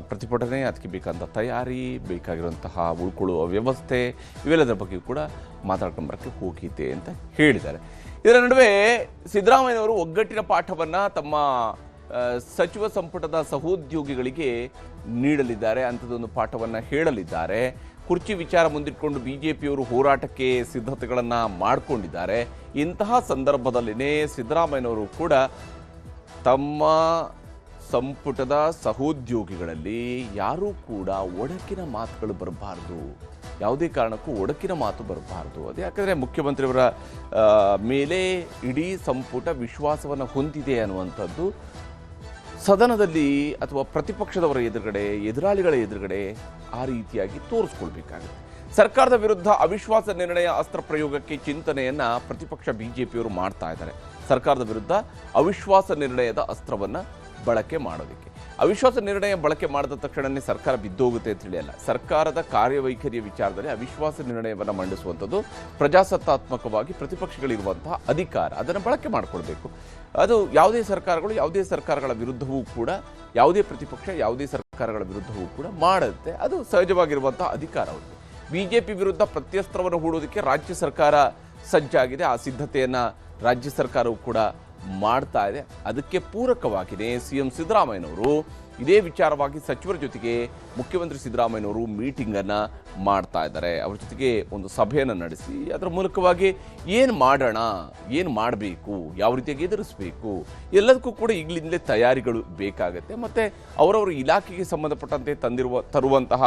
S1: ಪ್ರತಿಭಟನೆ, ಅದಕ್ಕೆ ಬೇಕಾದಂಥ ತಯಾರಿ, ಬೇಕಾಗಿರುವಂತಹ ಉಳ್ಕೊಳ್ಳುವ ವ್ಯವಸ್ಥೆ, ಇವೆಲ್ಲದರ ಬಗ್ಗೆ ಕೂಡ ಮಾತಾಡ್ಕೊಂಬರಕ್ಕೆ ಹೋಗಿದೆ ಅಂತ ಹೇಳಿದ್ದಾರೆ. ಇದರ ನಡುವೆ ಸಿದ್ದರಾಮಯ್ಯನವರು ಒಗ್ಗಟ್ಟಿನ ಪಾಠವನ್ನು ತಮ್ಮ ಸಚಿವ ಸಂಪುಟದ ಸಹೋದ್ಯೋಗಿಗಳಿಗೆ ನೀಡಲಿದ್ದಾರೆ, ಅಂಥದ್ದೊಂದು ಪಾಠವನ್ನು ಹೇಳಲಿದ್ದಾರೆ. ಕುರ್ಚಿ ವಿಚಾರ ಮುಂದಿಟ್ಕೊಂಡು ಬಿಜೆಪಿಯವರು ಹೋರಾಟಕ್ಕೆ ಸಿದ್ಧತೆಗಳನ್ನು ಮಾಡಿಕೊಂಡಿದ್ದಾರೆ. ಇಂತಹ ಸಂದರ್ಭದಲ್ಲಿನೇ ಸಿದ್ದರಾಮಯ್ಯನವರು ಕೂಡ ತಮ್ಮ ಸಂಪುಟದ ಸಹೋದ್ಯೋಗಿಗಳಲ್ಲಿ ಯಾರೂ ಕೂಡ ಒಡಕಿನ ಮಾತುಗಳು ಬರಬಾರ್ದು, ಯಾವುದೇ ಕಾರಣಕ್ಕೂ ಒಡಕಿನ ಮಾತು ಬರಬಾರ್ದು. ಅದು ಯಾಕಂದರೆ ಮುಖ್ಯಮಂತ್ರಿಯವರ ಮೇಲೆ ಇಡೀ ಸಂಪುಟ ವಿಶ್ವಾಸವನ್ನು ಹೊಂದಿದೆ ಅನ್ನುವಂಥದ್ದು ಸದನದಲ್ಲಿ ಅಥವಾ ಪ್ರತಿಪಕ್ಷದವರ ಎದುರುಗಡೆ, ಎದುರಾಳಿಗಳ ಎದುರುಗಡೆ ಆ ರೀತಿಯಾಗಿ ತೋರಿಸ್ಕೊಳ್ಬೇಕಾಗುತ್ತೆ. ಸರ್ಕಾರದ ವಿರುದ್ಧ ಅವಿಶ್ವಾಸ ನಿರ್ಣಯ ಅಸ್ತ್ರ ಪ್ರಯೋಗಕ್ಕೆ ಚಿಂತನೆಯನ್ನು ಪ್ರತಿಪಕ್ಷ ಬಿಜೆಪಿಯವರು ಮಾಡ್ತಾ ಇದ್ದಾರೆ. ಸರ್ಕಾರದ ವಿರುದ್ಧ ಅವಿಶ್ವಾಸ ನಿರ್ಣಯದ ಅಸ್ತ್ರವನ್ನು ಬಳಕೆ ಮಾಡೋದಕ್ಕೆ, ಅವಿಶ್ವಾಸ ನಿರ್ಣಯ ಬಳಕೆ ಮಾಡಿದ ತಕ್ಷಣವೇ ಸರ್ಕಾರ ಬಿದ್ದೋಗುತ್ತೆ ಅಂತ ಹೇಳಿ ಅಲ್ಲ. ಸರ್ಕಾರದ ಕಾರ್ಯವೈಖರಿಯ ವಿಚಾರದಲ್ಲಿ ಅವಿಶ್ವಾಸ ನಿರ್ಣಯವನ್ನು ಮಂಡಿಸುವಂಥದ್ದು ಪ್ರಜಾಸತ್ತಾತ್ಮಕವಾಗಿ ಪ್ರತಿಪಕ್ಷಗಳಿರುವಂತಹ ಅಧಿಕಾರ, ಅದನ್ನು ಬಳಕೆ ಮಾಡಿಕೊಳ್ಬೇಕು. ಅದು ಯಾವುದೇ ಸರ್ಕಾರಗಳ ವಿರುದ್ಧವೂ ಕೂಡ, ಯಾವುದೇ ಪ್ರತಿಪಕ್ಷ ಯಾವುದೇ ಸರ್ಕಾರಗಳ ವಿರುದ್ಧವೂ ಕೂಡ ಮಾಡುತ್ತೆ. ಅದು ಸಹಜವಾಗಿರುವಂತಹ ಅಧಿಕಾರ ಅವರಿಗೆ. ಬಿಜೆಪಿ ವಿರುದ್ಧ ಪ್ರತ್ಯಸ್ತ್ರವನ್ನು ಹೂಡೋದಕ್ಕೆ ರಾಜ್ಯ ಸರ್ಕಾರ ಸಜ್ಜಾಗಿದೆ. ಆ ಸಿದ್ಧತೆಯನ್ನು ರಾಜ್ಯ ಸರ್ಕಾರವು ಕೂಡ ಮಾಡ್ತಾ ಇದೆ. ಅದಕ್ಕೆ ಪೂರಕವಾಗಿಯೇ ಸಿಎಂ ಸಿದ್ದರಾಮಯ್ಯನವರು ಇದೇ ವಿಚಾರವಾಗಿ ಸಚಿವರ ಜೊತೆಗೆ ಮುಖ್ಯಮಂತ್ರಿ ಸಿದ್ದರಾಮಯ್ಯನವರು ಮೀಟಿಂಗನ್ನು ಮಾಡ್ತಾ ಇದ್ದಾರೆ. ಅವ್ರ ಜೊತೆಗೆ ಒಂದು ಸಭೆಯನ್ನು ನಡೆಸಿ ಅದರ ಮೂಲಕವಾಗಿ ಏನು ಮಾಡೋಣ, ಏನು ಮಾಡಬೇಕು, ಯಾವ ರೀತಿಯಾಗಿ ಎದುರಿಸಬೇಕು, ಎಲ್ಲದಕ್ಕೂ ಕೂಡ ಈಗಲಿಂದಲೇ ತಯಾರಿಗಳು ಬೇಕಾಗುತ್ತೆ. ಮತ್ತು ಅವರವರ ಇಲಾಖೆಗೆ ಸಂಬಂಧಪಟ್ಟಂತೆ ತರುವಂತಹ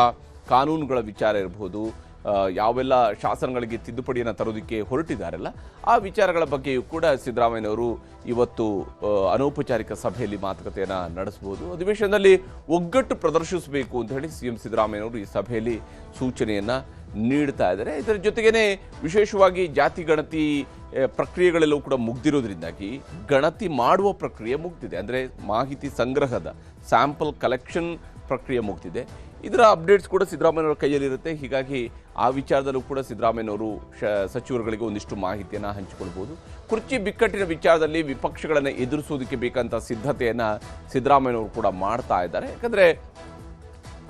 S1: ಕಾನೂನುಗಳ ವಿಚಾರ ಇರ್ಬೋದು, ಯಾವೆಲ್ಲ ಶಾಸನಗಳಿಗೆ ತಿದ್ದುಪಡಿಯನ್ನು ತರೋದಕ್ಕೆ ಹೊರಟಿದ್ದಾರಲ್ಲ, ಆ ವಿಚಾರಗಳ ಬಗ್ಗೆಯೂ ಕೂಡ ಸಿದ್ದರಾಮಯ್ಯನವರು ಇವತ್ತು ಅನೌಪಚಾರಿಕ ಸಭೆಯಲ್ಲಿ ಮಾತುಕತೆಯನ್ನು ನಡೆಸಬಹುದು. ಅಧಿವೇಶನದಲ್ಲಿ ಒಗ್ಗಟ್ಟು ಪ್ರದರ್ಶಿಸಬೇಕು ಅಂತ ಹೇಳಿ ಸಿಎಂ ಸಿದ್ದರಾಮಯ್ಯನವರು ಈ ಸಭೆಯಲ್ಲಿ ಸೂಚನೆಯನ್ನು ನೀಡ್ತಾ ಇದ್ದಾರೆ. ಇದರ ಜೊತೆಗೇ ವಿಶೇಷವಾಗಿ ಜಾತಿ ಗಣತಿ ಪ್ರಕ್ರಿಯೆಗಳೆಲ್ಲವೂ ಕೂಡ ಮುಗ್ದಿರೋದ್ರಿಂದಾಗಿ ಗಣತಿ ಮಾಡುವ ಪ್ರಕ್ರಿಯೆ ಮುಗ್ದಿದೆ. ಅಂದರೆ ಮಾಹಿತಿ ಸಂಗ್ರಹದ ಸ್ಯಾಂಪಲ್ ಕಲೆಕ್ಷನ್ ಪ್ರಕ್ರಿಯೆ ಮುಗ್ದಿದೆ. ಇದರ ಅಪ್ಡೇಟ್ಸ್ ಕೂಡ ಸಿದ್ದರಾಮಯ್ಯನವರ ಕೈಯಲ್ಲಿರುತ್ತೆ. ಹೀಗಾಗಿ ಆ ವಿಚಾರದಲ್ಲೂ ಕೂಡ ಸಿದ್ದರಾಮಯ್ಯನವರು ಸಚಿವರುಗಳಿಗೆ ಒಂದಿಷ್ಟು ಮಾಹಿತಿಯನ್ನು ಹಂಚಿಕೊಳ್ಬೋದು. ಕುರ್ಚಿ ಬಿಕ್ಕಟ್ಟಿನ ವಿಚಾರದಲ್ಲಿ ವಿಪಕ್ಷಗಳನ್ನು ಎದುರಿಸೋದಕ್ಕೆ ಬೇಕಂತ ಸಿದ್ಧತೆಯನ್ನು ಸಿದ್ದರಾಮಯ್ಯನವರು ಕೂಡ ಮಾಡ್ತಾ ಇದ್ದಾರೆ. ಯಾಕಂದರೆ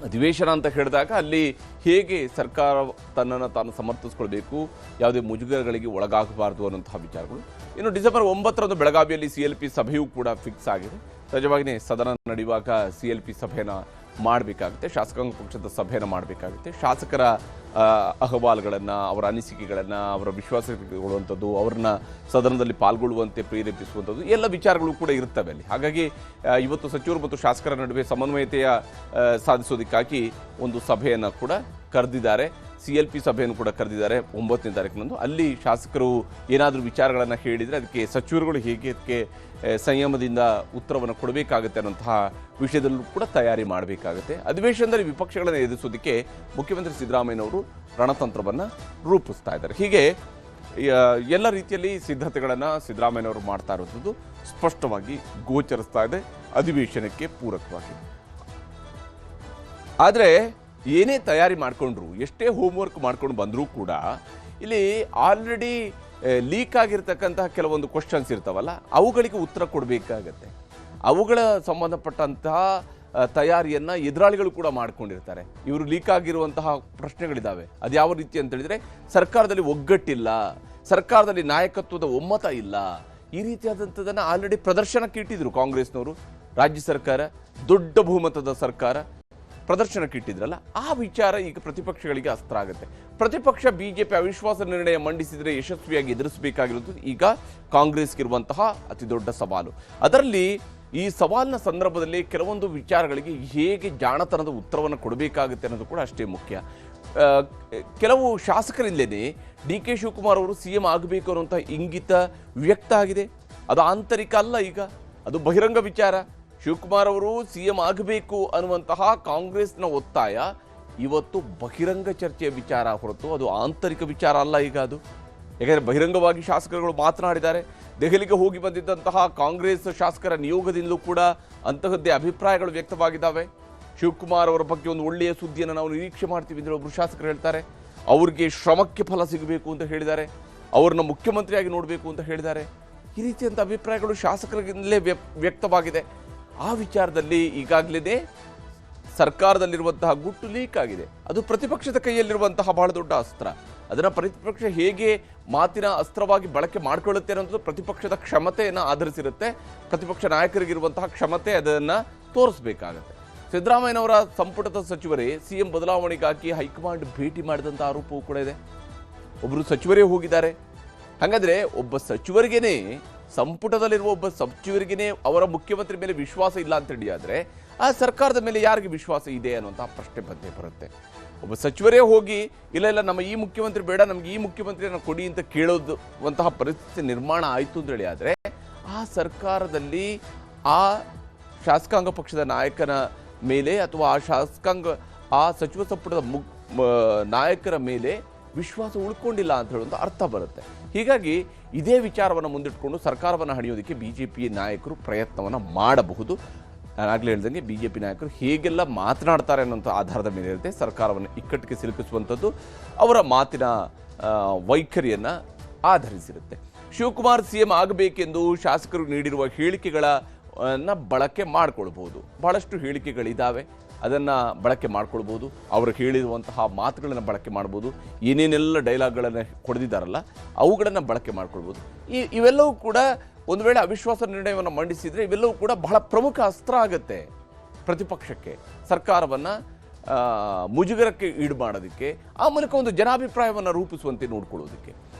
S1: ಅಧಿವೇಶನ ಅಂತ ಹೇಳಿದಾಗ ಅಲ್ಲಿ ಹೇಗೆ ಸರ್ಕಾರ ತನ್ನನ್ನು ತಾನು ಸಮರ್ಥಿಸ್ಕೊಳ್ಬೇಕು, ಯಾವುದೇ ಮುಜುಗರಗಳಿಗೆ ಒಳಗಾಗಬಾರ್ದು ಅನ್ನೋಂತಹ ವಿಚಾರಗಳು. ಇನ್ನು ಡಿಸೆಂಬರ್ 9ರಂದು ಬೆಳಗಾವಿಯಲ್ಲಿ CLP ಸಭೆಯೂ ಕೂಡ ಫಿಕ್ಸ್ ಆಗಿದೆ. ಸಹಜವಾಗಿಯೇ ಸದನ ನಡೆಯುವಾಗ CLP ಸಭೆಯನ್ನು ಮಾಡಬೇಕಾಗುತ್ತೆ, ಶಾಸಕಾಂಗ ಪಕ್ಷದ ಸಭೆಯನ್ನು ಮಾಡಬೇಕಾಗುತ್ತೆ. ಶಾಸಕರ ಅಹವಾಲುಗಳನ್ನು, ಅವರ ಅನಿಸಿಕೆಗಳನ್ನು, ಅವರ ವಿಶ್ವಾಸಗೊಳ್ಳುವಂಥದ್ದು, ಅವ್ರನ್ನ ಸದನದಲ್ಲಿ ಪಾಲ್ಗೊಳ್ಳುವಂತೆ ಪ್ರೇರೇಪಿಸುವಂಥದ್ದು ಎಲ್ಲ ವಿಚಾರಗಳು ಕೂಡ ಇರ್ತವೆ ಅಲ್ಲಿ. ಹಾಗಾಗಿ ಇವತ್ತು ಸಚಿವರು ಮತ್ತು ಶಾಸಕರ ನಡುವೆ ಸಮನ್ವಯತೆಯ ಸಾಧಿಸೋದಕ್ಕಾಗಿ ಒಂದು ಸಭೆಯನ್ನು ಕೂಡ ಕರೆದಿದ್ದಾರೆ. CLP ಸಭೆಯನ್ನು ಕೂಡ ಕರೆದಿದ್ದಾರೆ 9ನೇ ತಾರೀಕಿನಂದು. ಅಲ್ಲಿ ಶಾಸಕರು ಏನಾದರೂ ವಿಚಾರಗಳನ್ನು ಹೇಳಿದರೆ ಅದಕ್ಕೆ ಸಚಿವರುಗಳು ಹೇಗೆ ಅದಕ್ಕೆ ಸಂಯಮದಿಂದ ಉತ್ತರವನ್ನು ಕೊಡಬೇಕಾಗುತ್ತೆ ಅನ್ನೋಂತಹ ವಿಷಯದಲ್ಲೂ ಕೂಡ ತಯಾರಿ ಮಾಡಬೇಕಾಗುತ್ತೆ. ಅಧಿವೇಶನದಲ್ಲಿ ವಿಪಕ್ಷಗಳನ್ನು ಎದುರಿಸೋದಕ್ಕೆ ಮುಖ್ಯಮಂತ್ರಿ ಸಿದ್ದರಾಮಯ್ಯನವರು ರಣತಂತ್ರವನ್ನು ರೂಪಿಸ್ತಾ ಇದ್ದಾರೆ. ಹೀಗೆ ಎಲ್ಲ ರೀತಿಯಲ್ಲಿ ಸಿದ್ಧತೆಗಳನ್ನು ಸಿದ್ದರಾಮಯ್ಯನವರು ಮಾಡ್ತಾ ಇರೋದು ಸ್ಪಷ್ಟವಾಗಿ ಗೋಚರಿಸ್ತಾ ಇದೆ ಅಧಿವೇಶನಕ್ಕೆ ಪೂರಕವಾಗಿ. ಆದರೆ ಏನೇ ತಯಾರಿ ಮಾಡಿಕೊಂಡ್ರು, ಎಷ್ಟೇ ಹೋಮ್ವರ್ಕ್ ಮಾಡ್ಕೊಂಡು ಬಂದರೂ ಕೂಡ ಇಲ್ಲಿ ಆಲ್ರೆಡಿ ಲೀಕ್ ಆಗಿರ್ತಕ್ಕಂತಹ ಕೆಲವೊಂದು ಕ್ವಶನ್ಸ್ ಇರ್ತಾವಲ್ಲ, ಅವುಗಳಿಗೆ ಉತ್ತರ ಕೊಡಬೇಕಾಗತ್ತೆ. ಅವುಗಳ ಸಂಬಂಧಪಟ್ಟಂತಹ ತಯಾರಿಯನ್ನು ಎದುರಾಳಿಗಳು ಕೂಡ ಮಾಡ್ಕೊಂಡಿರ್ತಾರೆ. ಇವರು ಲೀಕ್ ಆಗಿರುವಂತಹ ಪ್ರಶ್ನೆಗಳಿದ್ದಾವೆ. ಅದು ಯಾವ ರೀತಿ ಅಂತ ಹೇಳಿದರೆ, ಸರ್ಕಾರದಲ್ಲಿ ಒಗ್ಗಟ್ಟಿಲ್ಲ, ಸರ್ಕಾರದಲ್ಲಿ ನಾಯಕತ್ವದ ಒಮ್ಮತ ಇಲ್ಲ, ಈ ರೀತಿಯಾದಂಥದ್ದನ್ನು ಆಲ್ರೆಡಿ ಪ್ರದರ್ಶನಕ್ಕೆ ಇಟ್ಟಿದ್ರು ಕಾಂಗ್ರೆಸ್ನವರು. ರಾಜ್ಯ ಸರ್ಕಾರ ದೊಡ್ಡ ಬಹುಮತದ ಸರ್ಕಾರ ಪ್ರದರ್ಶನಕ್ಕೆ ಇಟ್ಟಿದ್ರಲ್ಲ, ಆ ವಿಚಾರ ಈಗ ಪ್ರತಿಪಕ್ಷಗಳಿಗೆ ಅಸ್ತ್ರ ಆಗುತ್ತೆ. ಪ್ರತಿಪಕ್ಷ ಬಿಜೆಪಿ ಅವಿಶ್ವಾಸ ನಿರ್ಣಯ ಮಂಡಿಸಿದರೆ ಯಶಸ್ವಿಯಾಗಿ ಎದುರಿಸಬೇಕಾಗಿರೋದು ಈಗ ಕಾಂಗ್ರೆಸ್ಗಿರುವಂತಹ ಅತಿ ದೊಡ್ಡ ಸವಾಲು. ಅದರಲ್ಲಿ ಈ ಸವಾಲಿನ ಸಂದರ್ಭದಲ್ಲಿ ಕೆಲವೊಂದು ವಿಚಾರಗಳಿಗೆ ಹೇಗೆ ಜಾಣತನದ ಉತ್ತರವನ್ನು ಕೊಡಬೇಕಾಗುತ್ತೆ ಅನ್ನೋದು ಕೂಡ ಅಷ್ಟೇ ಮುಖ್ಯ. ಕೆಲವು ಶಾಸಕರಿಂದಲೇ DK ಶಿವಕುಮಾರ್ ಅವರು CM ಆಗಬೇಕು ಅನ್ನುವಂಥ ಇಂಗಿತ ವ್ಯಕ್ತ ಆಗಿದೆ. ಅದು ಆಂತರಿಕ ಅಲ್ಲ, ಈಗ ಅದು ಬಹಿರಂಗ ವಿಚಾರ. ಶಿವಕುಮಾರ್ ಅವರು CM ಆಗಬೇಕು ಅನ್ನುವಂತಹ ಕಾಂಗ್ರೆಸ್ನ ಒತ್ತಾಯ ಇವತ್ತು ಬಹಿರಂಗ ಚರ್ಚೆಯ ವಿಚಾರ ಹೊರತು ಅದು ಆಂತರಿಕ ವಿಚಾರ ಅಲ್ಲ ಈಗ ಅದು. ಯಾಕೆಂದರೆ ಬಹಿರಂಗವಾಗಿ ಶಾಸಕರುಗಳು ಮಾತನಾಡಿದ್ದಾರೆ. ದೆಹಲಿಗೆ ಹೋಗಿ ಬಂದಿದ್ದಂತಹ ಕಾಂಗ್ರೆಸ್ ಶಾಸಕರ ನಿಯೋಗದಿಂದಲೂ ಕೂಡ ಅಂತಹದ್ದೇ ಅಭಿಪ್ರಾಯಗಳು ವ್ಯಕ್ತವಾಗಿದ್ದಾವೆ. ಶಿವಕುಮಾರ್ ಅವರ ಬಗ್ಗೆ ಒಂದು ಒಳ್ಳೆಯ ಸುದ್ದಿಯನ್ನು ನಾವು ನಿರೀಕ್ಷೆ ಮಾಡ್ತೀವಿ ಅಂತ ಒಬ್ಬರು ಶಾಸಕರು ಹೇಳ್ತಾರೆ. ಅವ್ರಿಗೆ ಶ್ರಮಕ್ಕೆ ಫಲ ಸಿಗಬೇಕು ಅಂತ ಹೇಳಿದ್ದಾರೆ, ಅವ್ರನ್ನ ಮುಖ್ಯಮಂತ್ರಿಯಾಗಿ ನೋಡಬೇಕು ಅಂತ ಹೇಳಿದ್ದಾರೆ. ಈ ರೀತಿಯಂಥ ಅಭಿಪ್ರಾಯಗಳು ಶಾಸಕರಿಗಿಂದಲೇ ವ್ಯಕ್ತವಾಗಿದೆ. ಆ ವಿಚಾರದಲ್ಲಿ ಈಗಾಗಲೇ ಸರ್ಕಾರದಲ್ಲಿರುವಂತಹ ಗುಟ್ಟು ಲೀಕ್ ಆಗಿದೆ. ಅದು ಪ್ರತಿಪಕ್ಷದ ಕೈಯಲ್ಲಿರುವಂತಹ ಬಹಳ ದೊಡ್ಡ ಅಸ್ತ್ರ. ಅದನ್ನು ಪ್ರತಿಪಕ್ಷ ಹೇಗೆ ಮಾತಿನ ಅಸ್ತ್ರವಾಗಿ ಬಳಕೆ ಮಾಡಿಕೊಳ್ಳುತ್ತೆ ಅನ್ನೋದು ಪ್ರತಿಪಕ್ಷದ ಕ್ಷಮತೆಯನ್ನು ಆಧರಿಸಿರುತ್ತೆ. ಪ್ರತಿಪಕ್ಷ ನಾಯಕರಿಗಿರುವಂತಹ ಕ್ಷಮತೆ ಅದನ್ನು ತೋರಿಸಬೇಕಾಗತ್ತೆ. ಸಿದ್ದರಾಮಯ್ಯನವರ ಸಂಪುಟದ ಸಚಿವರೇ ಸಿಎಂ ಬದಲಾವಣೆಗಾಗಿ ಹೈಕಮಾಂಡ್ ಭೇಟಿ ಮಾಡಿದಂಥ ಆರೋಪವೂ ಕೂಡ ಇದೆ. ಒಬ್ಬರು ಸಚಿವರೇ ಹೋಗಿದ್ದಾರೆ. ಹಾಗಾದರೆ ಒಬ್ಬ ಸಚಿವರಿಗೇನೆ, ಸಂಪುಟದಲ್ಲಿರುವ ಒಬ್ಬ ಸಚಿವರಿಗೇನೆ ಅವರ ಮುಖ್ಯಮಂತ್ರಿ ಮೇಲೆ ವಿಶ್ವಾಸ ಇಲ್ಲ ಅಂತ ಹೇಳಿಯಾದರೆ ಆ ಸರ್ಕಾರದ ಮೇಲೆ ಯಾರಿಗೆ ವಿಶ್ವಾಸ ಇದೆ ಅನ್ನುವಂತಹ ಪ್ರಶ್ನೆ ಬಂದೇ ಬರುತ್ತೆ. ಒಬ್ಬ ಸಚಿವರೇ ಹೋಗಿ ಇಲ್ಲ ನಮ್ಮ ಈ ಮುಖ್ಯಮಂತ್ರಿ ಬೇಡ, ನಮ್ಗೆ ಈ ಮುಖ್ಯಮಂತ್ರಿಯನ್ನು ಕೊಡಿ ಅಂತ ಕೇಳೋದುವಂತಹ ಪರಿಸ್ಥಿತಿ ನಿರ್ಮಾಣ ಆಯಿತು ಅಂತ ಹೇಳಿ ಆದರೆ ಆ ಸರ್ಕಾರದಲ್ಲಿ ಆ ಶಾಸಕಾಂಗ ಪಕ್ಷದ ನಾಯಕನ ಮೇಲೆ ಅಥವಾ ಆ ಸಚಿವ ಸಂಪುಟದ ನಾಯಕರ ಮೇಲೆ ವಿಶ್ವಾಸ ಉಳ್ಕೊಂಡಿಲ್ಲ ಅಂತ ಹೇಳುವಂಥ ಅರ್ಥ ಬರುತ್ತೆ. ಹೀಗಾಗಿ ಇದೇ ವಿಚಾರವನ್ನು ಮುಂದಿಟ್ಕೊಂಡು ಸರ್ಕಾರವನ್ನು ಹಣಿಯೋದಕ್ಕೆ ಬಿಜೆಪಿ ನಾಯಕರು ಪ್ರಯತ್ನವನ್ನು ಮಾಡಬಹುದು. ನಾನಾಗಲೇ ಹೇಳ್ದಂಗೆ ಬಿಜೆಪಿ ನಾಯಕರು ಹೇಗೆಲ್ಲ ಮಾತನಾಡ್ತಾರೆ ಅನ್ನೋಂಥ ಆಧಾರದ ಮೇಲೆ ಇರುತ್ತೆ ಸರ್ಕಾರವನ್ನು ಇಕ್ಕಟ್ಟಿಗೆ ಸಿಲುಕಿಸುವಂಥದ್ದು ಅವರ ಮಾತಿನ ವೈಖರಿಯನ್ನು ಆಧರಿಸಿರುತ್ತೆ. ಶಿವಕುಮಾರ್ ಸಿಎಂ ಆಗಬೇಕೆಂದು ಶಾಸಕರು ನೀಡಿರುವ ಹೇಳಿಕೆಗಳನ್ನು ಬಳಕೆ ಮಾಡಿಕೊಳ್ಬೋದು. ಬಹಳಷ್ಟು ಹೇಳಿಕೆಗಳಿದ್ದಾವೆ, ಅದನ್ನು ಬಳಕೆ ಮಾಡ್ಕೊಳ್ಬೋದು. ಅವರು ಹೇಳಿರುವಂತಹ ಮಾತುಗಳನ್ನು ಬಳಕೆ ಮಾಡ್ಬೋದು. ಏನೇನೆಲ್ಲ ಡೈಲಾಗ್ಗಳನ್ನು ಹೊಡೆದಿದ್ದಾರಲ್ಲ ಅವುಗಳನ್ನು ಬಳಕೆ ಮಾಡ್ಕೊಳ್ಬೋದು. ಇವೆಲ್ಲವೂ ಕೂಡ ಒಂದು ವೇಳೆ ಅವಿಶ್ವಾಸ ನಿರ್ಣಯವನ್ನು ಮಂಡಿಸಿದರೆ ಇವೆಲ್ಲವೂ ಕೂಡ ಬಹಳ ಪ್ರಮುಖ ಅಸ್ತ್ರ ಆಗುತ್ತೆ ಪ್ರತಿಪಕ್ಷಕ್ಕೆ, ಸರ್ಕಾರವನ್ನು ಮುಜುಗರಕ್ಕೆ ಈಡು ಮಾಡೋದಕ್ಕೆ, ಆ ಮೂಲಕ ಒಂದು ಜನಾಭಿಪ್ರಾಯವನ್ನು ರೂಪಿಸುವಂತೆ ನೋಡ್ಕೊಳ್ಳೋದಕ್ಕೆ.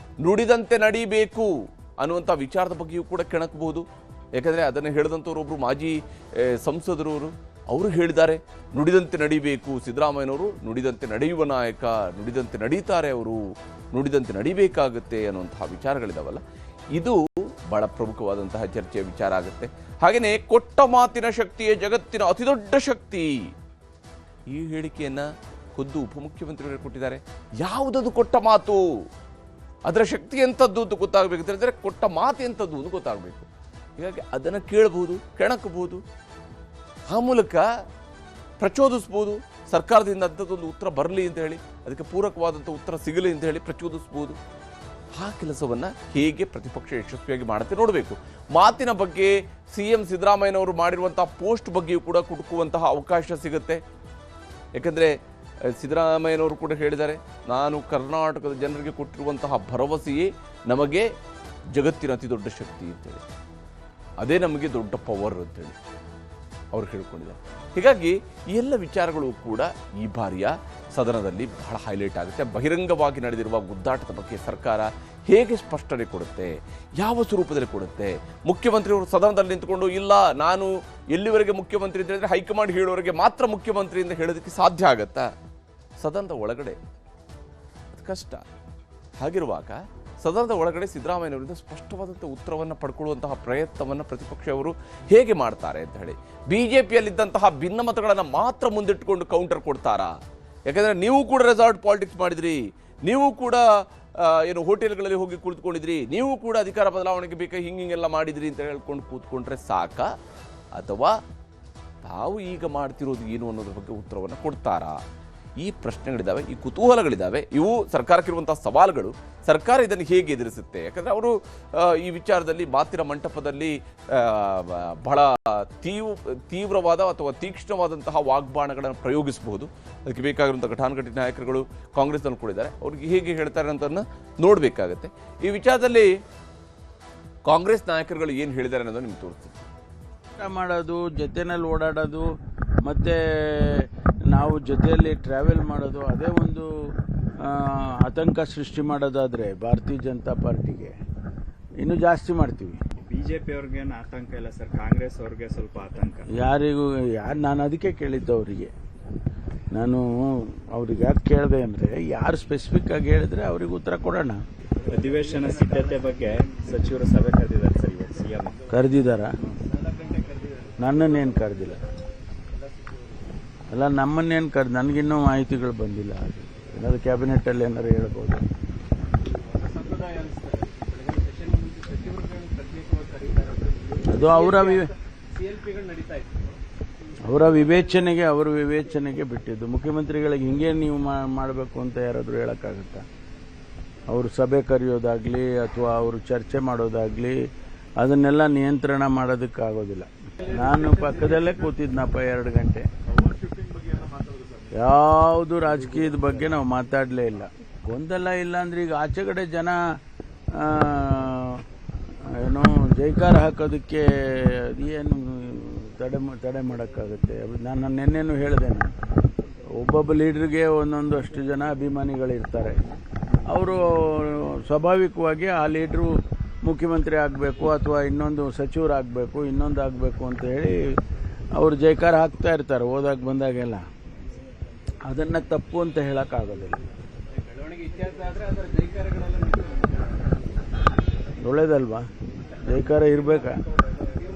S1: ನುಡಿದಂತೆ ನಡೀಬೇಕು ಅನ್ನುವಂಥ ವಿಚಾರದ ಬಗ್ಗೆಯೂ ಕೂಡ ಕೆಣಕಬಹುದು. ಯಾಕಂದರೆ ಅದನ್ನು ಹೇಳಿದಂಥವ್ರು ಒಬ್ಬರು ಮಾಜಿ ಸಂಸದರು ಅವರು ಹೇಳಿದ್ದಾರೆ, ನುಡಿದಂತೆ ನಡಿಬೇಕು. ಸಿದ್ದರಾಮಯ್ಯನವರು ನುಡಿದಂತೆ ನಡೆಯುವ ನಾಯಕ, ನುಡಿದಂತೆ ನಡೀತಾರೆ, ಅವರು ನುಡಿದಂತೆ ನಡಿಬೇಕಾಗುತ್ತೆ ಅನ್ನುವಂತಹ ವಿಚಾರಗಳಿದಾವಲ್ಲ, ಇದು ಬಹಳ ಪ್ರಮುಖವಾದಂತಹ ಚರ್ಚೆಯ ವಿಚಾರ ಆಗುತ್ತೆ. ಹಾಗೆಯೇ ಕೊಟ್ಟ ಮಾತಿನ ಶಕ್ತಿಯೇ ಜಗತ್ತಿನ ಅತಿದೊಡ್ಡ ಶಕ್ತಿ. ಈ ಹೇಳಿಕೆಯನ್ನು ಖುದ್ದು ಉಪಮುಖ್ಯಮಂತ್ರಿಗಳು ಕೊಟ್ಟಿದ್ದಾರೆ. ಯಾವುದದು ಕೊಟ್ಟ ಮಾತು, ಅದರ ಶಕ್ತಿ ಎಂಥದ್ದು ಅಂತ ಗೊತ್ತಾಗಬೇಕು ಅಂತ ಹೇಳಿದ್ರೆ ಕೊಟ್ಟ ಮಾತು ಎಂಥದ್ದು ಅಂತ ಗೊತ್ತಾಗಬೇಕು. ಹೀಗಾಗಿ ಅದನ್ನು ಕೇಳಬಹುದು, ಕೆಣಕಬಹುದು, ಆ ಮೂಲಕ ಪ್ರಚೋದಿಸ್ಬೋದು. ಸರ್ಕಾರದಿಂದ ಅಂಥದ್ದೊಂದು ಉತ್ತರ ಬರಲಿ ಅಂತ ಹೇಳಿ, ಅದಕ್ಕೆ ಪೂರಕವಾದಂಥ ಉತ್ತರ ಸಿಗಲಿ ಅಂತ ಹೇಳಿ ಪ್ರಚೋದಿಸ್ಬೋದು. ಆ ಕೆಲಸವನ್ನು ಹೇಗೆ ಪ್ರತಿಪಕ್ಷ ಯಶಸ್ವಿಯಾಗಿ ಮಾಡುತ್ತೆ ನೋಡಬೇಕು. ಮಾತಿನ ಬಗ್ಗೆ ಸಿಎಂ ಸಿದ್ದರಾಮಯ್ಯನವರು ಮಾಡಿರುವಂತಹ ಪೋಸ್ಟ್ ಬಗ್ಗೆಯೂ ಕೂಡ ಕುಟುಕುವಂತಹ ಅವಕಾಶ ಸಿಗುತ್ತೆ. ಯಾಕಂದರೆ ಸಿದ್ದರಾಮಯ್ಯನವರು ಕೂಡ ಹೇಳಿದ್ದಾರೆ, ನಾನು ಕರ್ನಾಟಕದ ಜನರಿಗೆ ಕೊಟ್ಟಿರುವಂತಹ ಭರವಸೆಯೇ ನಮಗೆ ಜಗತ್ತಿನ ಅತಿ ದೊಡ್ಡ ಶಕ್ತಿ ಅಂತೇಳಿ, ಅದೇ ನಮಗೆ ದೊಡ್ಡ ಪವರ್ ಅಂತೇಳಿ ಅವರು ಹೇಳ್ಕೊಂಡಿದ್ದಾರೆ. ಹೀಗಾಗಿ ಈ ಎಲ್ಲ ವಿಚಾರಗಳು ಕೂಡ ಈ ಬಾರಿಯ ಸದನದಲ್ಲಿ ಬಹಳ ಹೈಲೈಟ್ ಆಗುತ್ತೆ. ಬಹಿರಂಗವಾಗಿ ನಡೆದಿರುವ ಗುದ್ದಾಟದ ಬಗ್ಗೆ ಸರ್ಕಾರ ಹೇಗೆ ಸ್ಪಷ್ಟನೆ ಕೊಡುತ್ತೆ, ಯಾವ ಸ್ವರೂಪದಲ್ಲಿ ಕೊಡುತ್ತೆ. ಮುಖ್ಯಮಂತ್ರಿಯವರು ಸದನದಲ್ಲಿ ನಿಂತುಕೊಂಡು ಇಲ್ಲ ನಾನು ಎಲ್ಲಿವರೆಗೆ ಮುಖ್ಯಮಂತ್ರಿ ಅಂತ ಹೇಳಿದ್ರೆ ಹೈಕಮಾಂಡ್ ಹೇಳೋವರೆಗೆ ಮಾತ್ರ ಮುಖ್ಯಮಂತ್ರಿ ಅಂತ ಹೇಳೋದಕ್ಕೆ ಸಾಧ್ಯ ಆಗತ್ತಾ? ಸದನದ ಒಳಗಡೆ ಅದು ಕಷ್ಟ. ಹಾಗಿರುವಾಗ ಸದನದ ಒಳಗಡೆ ಸಿದ್ದರಾಮಯ್ಯನವರಿಂದ ಸ್ಪಷ್ಟವಾದಂಥ ಉತ್ತರವನ್ನು ಪಡ್ಕೊಳ್ಳುವಂತಹ ಪ್ರಯತ್ನವನ್ನು ಪ್ರತಿಪಕ್ಷವರು ಹೇಗೆ ಮಾಡ್ತಾರೆ ಅಂತ ಹೇಳಿ, ಬಿಜೆಪಿಯಲ್ಲಿದ್ದಂತಹ ಭಿನ್ನಮತಗಳನ್ನು ಮಾತ್ರ ಮುಂದಿಟ್ಟುಕೊಂಡು ಕೌಂಟರ್ ಕೊಡ್ತಾರಾ? ಯಾಕಂದರೆ ನೀವು ಕೂಡ ರೆಸಾರ್ಟ್ ಪಾಲಿಟಿಕ್ಸ್ ಮಾಡಿದ್ರಿ, ನೀವು ಕೂಡ ಹೋಟೆಲ್ಗಳಲ್ಲಿ ಹೋಗಿ ಕುಳಿತುಕೊಂಡಿದ್ರಿ, ನೀವು ಕೂಡ ಅಧಿಕಾರ ಬದಲಾವಣೆಗೆ ಬೇಕಾಗಿ ಹಿಂಗೆಲ್ಲ ಮಾಡಿದ್ರಿ ಅಂತ ಹೇಳ್ಕೊಂಡು ಕೂತ್ಕೊಂಡ್ರೆ ಸಾಕ, ಅಥವಾ ತಾವು ಈಗ ಮಾಡ್ತಿರೋದು ಏನು ಅನ್ನೋದ್ರ ಬಗ್ಗೆ ಉತ್ತರವನ್ನು ಕೊಡ್ತಾರಾ? ಈ ಪ್ರಶ್ನೆಗಳಿದ್ದಾವೆ, ಈ ಕುತೂಹಲಗಳಿದ್ದಾವೆ. ಇವು ಸರ್ಕಾರಕ್ಕಿರುವಂಥ ಸವಾಲುಗಳು. ಸರ್ಕಾರ ಇದನ್ನು ಹೇಗೆ ಎದುರಿಸುತ್ತೆ? ಯಾಕಂದರೆ ಅವರು ಈ ವಿಚಾರದಲ್ಲಿ ಮಾತಿನ ಮಂಟಪದಲ್ಲಿ ಬಹಳ ತೀವ್ರವಾದ ಅಥವಾ ತೀಕ್ಷ್ಣವಾದಂತಹ ವಾಗ್ಬಾಣಗಳನ್ನು ಪ್ರಯೋಗಿಸಬಹುದು. ಅದಕ್ಕೆ ಬೇಕಾಗಿರುವಂಥ ಘಟಾನುಘಟಿ ನಾಯಕರುಗಳು ಕಾಂಗ್ರೆಸ್ನಲ್ಲಿ ಕೂಡ ಇದ್ದಾರೆ. ಅವ್ರಿಗೆ ಹೇಗೆ ಹೇಳ್ತಾರೆ ಅಂತ ನೋಡಬೇಕಾಗತ್ತೆ. ಈ ವಿಚಾರದಲ್ಲಿ ಕಾಂಗ್ರೆಸ್ ನಾಯಕರುಗಳು ಏನು ಹೇಳಿದ್ದಾರೆ ಅನ್ನೋದು ನಿಮ್ಗೆ ತೋರಿಸ್ತೀನಿ.
S3: ಮಾಡೋದು, ಜೊತೆಯಲ್ಲಿ ಓಡಾಡೋದು, ಮತ್ತು ನಾವು ಜೊತೆಯಲ್ಲಿ ಟ್ರಾವೆಲ್ ಮಾಡೋದು, ಅದೇ ಒಂದು ಆತಂಕ ಸೃಷ್ಟಿ ಮಾಡೋದಾದರೆ ಭಾರತೀಯ ಜನತಾ ಪಾರ್ಟಿಗೆ ಇನ್ನೂ ಜಾಸ್ತಿ ಮಾಡ್ತೀವಿ.
S4: ಬಿಜೆಪಿ ಅವ್ರಿಗೇನು ಆತಂಕ ಇಲ್ಲ ಸರ್, ಕಾಂಗ್ರೆಸ್ ಅವ್ರಿಗೆ ಸ್ವಲ್ಪ ಆತಂಕ.
S3: ನಾನು ಅದಕ್ಕೆ ಕೇಳಿದ್ದು ಅವರಿಗೆ. ನಾನು ಅವ್ರಿಗೆ ಯಾಕೆ ಕೇಳಿದೆ ಅಂದರೆ, ಯಾರು ಸ್ಪೆಸಿಫಿಕ್ ಆಗಿ ಹೇಳಿದ್ರೆ ಅವ್ರಿಗೆ ಉತ್ತರ ಕೊಡೋಣ.
S4: ಅಧಿವೇಶನ ಸಿದ್ಧತೆ ಬಗ್ಗೆ ಸಚಿವರು ಸಭೆ ಕರೆದಿದ್ದಾರೆ ಸರ್, ಇವತ್ತು ಸಿಎಂ
S3: ಕರೆದಿದ್ದಾರ? ನನ್ನನ್ನೇನು ಕರೆದಿಲ್ಲ ಅಲ್ಲ, ನಮ್ಮನ್ನೇನು ನನಗಿನ್ನೂ ಮಾಹಿತಿಗಳು ಬಂದಿಲ್ಲ. ಏನಾದ್ರು ಕ್ಯಾಬಿನೆಟ್ಟಲ್ಲಿ ಏನಾದ್ರು ಹೇಳ್ಬೋದು. ಅದು ಅವರ ವಿವೇಚನೆಗೆ ಬಿಟ್ಟಿದ್ದು. ಮುಖ್ಯಮಂತ್ರಿಗಳಿಗೆ ಹಿಂಗೆ ನೀವು ಮಾಡಬೇಕು ಅಂತ ಯಾರಾದರೂ ಹೇಳೋಕ್ಕಾಗತ್ತಾ? ಅವರು ಸಭೆ ಕರೆಯೋದಾಗಲಿ ಅಥವಾ ಅವರು ಚರ್ಚೆ ಮಾಡೋದಾಗಲಿ ಅದನ್ನೆಲ್ಲ ನಿಯಂತ್ರಣ ಮಾಡೋದಕ್ಕಾಗೋದಿಲ್ಲ. ನಾನು ಪಕ್ಕದಲ್ಲೇ ಕೂತಿದ್ನಪ್ಪ 2 ಗಂಟೆ. ಯಾವುದು ರಾಜಕೀಯದ ಬಗ್ಗೆ ನಾವು ಮಾತಾಡಲೇ ಇಲ್ಲ. ಗೊಂದಲ ಇಲ್ಲ ಅಂದರೆ ಈಗ ಆಚೆ ಕಡೆ ಜನ ಏನೋ ಜೈಕಾರ ಹಾಕೋದಕ್ಕೆ ಏನು ತಡೆ ಮಾಡೋಕ್ಕಾಗುತ್ತೆ? ನಾನು ನಿನ್ನೆನೂ ಹೇಳಿದೆ, ನಾನು ಒಬ್ಬೊಬ್ಬ ಲೀಡ್ರಿಗೆ ಒಂದೊಂದು ಅಷ್ಟು ಜನ ಅಭಿಮಾನಿಗಳಿರ್ತಾರೆ. ಅವರು ಸ್ವಾಭಾವಿಕವಾಗಿ ಆ ಲೀಡ್ರು ಮುಖ್ಯಮಂತ್ರಿ ಆಗಬೇಕು ಅಥವಾ ಇನ್ನೊಂದು ಸಚಿವರಾಗಬೇಕು, ಇನ್ನೊಂದು ಆಗಬೇಕು ಅಂತ ಹೇಳಿ ಅವರು ಜೈಕಾರ ಹಾಕ್ತಾ ಇರ್ತಾರೆ ಹೋದಾಗ ಬಂದಾಗೆಲ್ಲ. ಅದನ್ನು ತಪ್ಪು ಅಂತ ಹೇಳೋಕ್ಕಾಗೋದಿಲ್ಲ. ಒಳ್ಳೇದಲ್ವಾ? ಜೈಕಾರ ಇರಬೇಕಾ?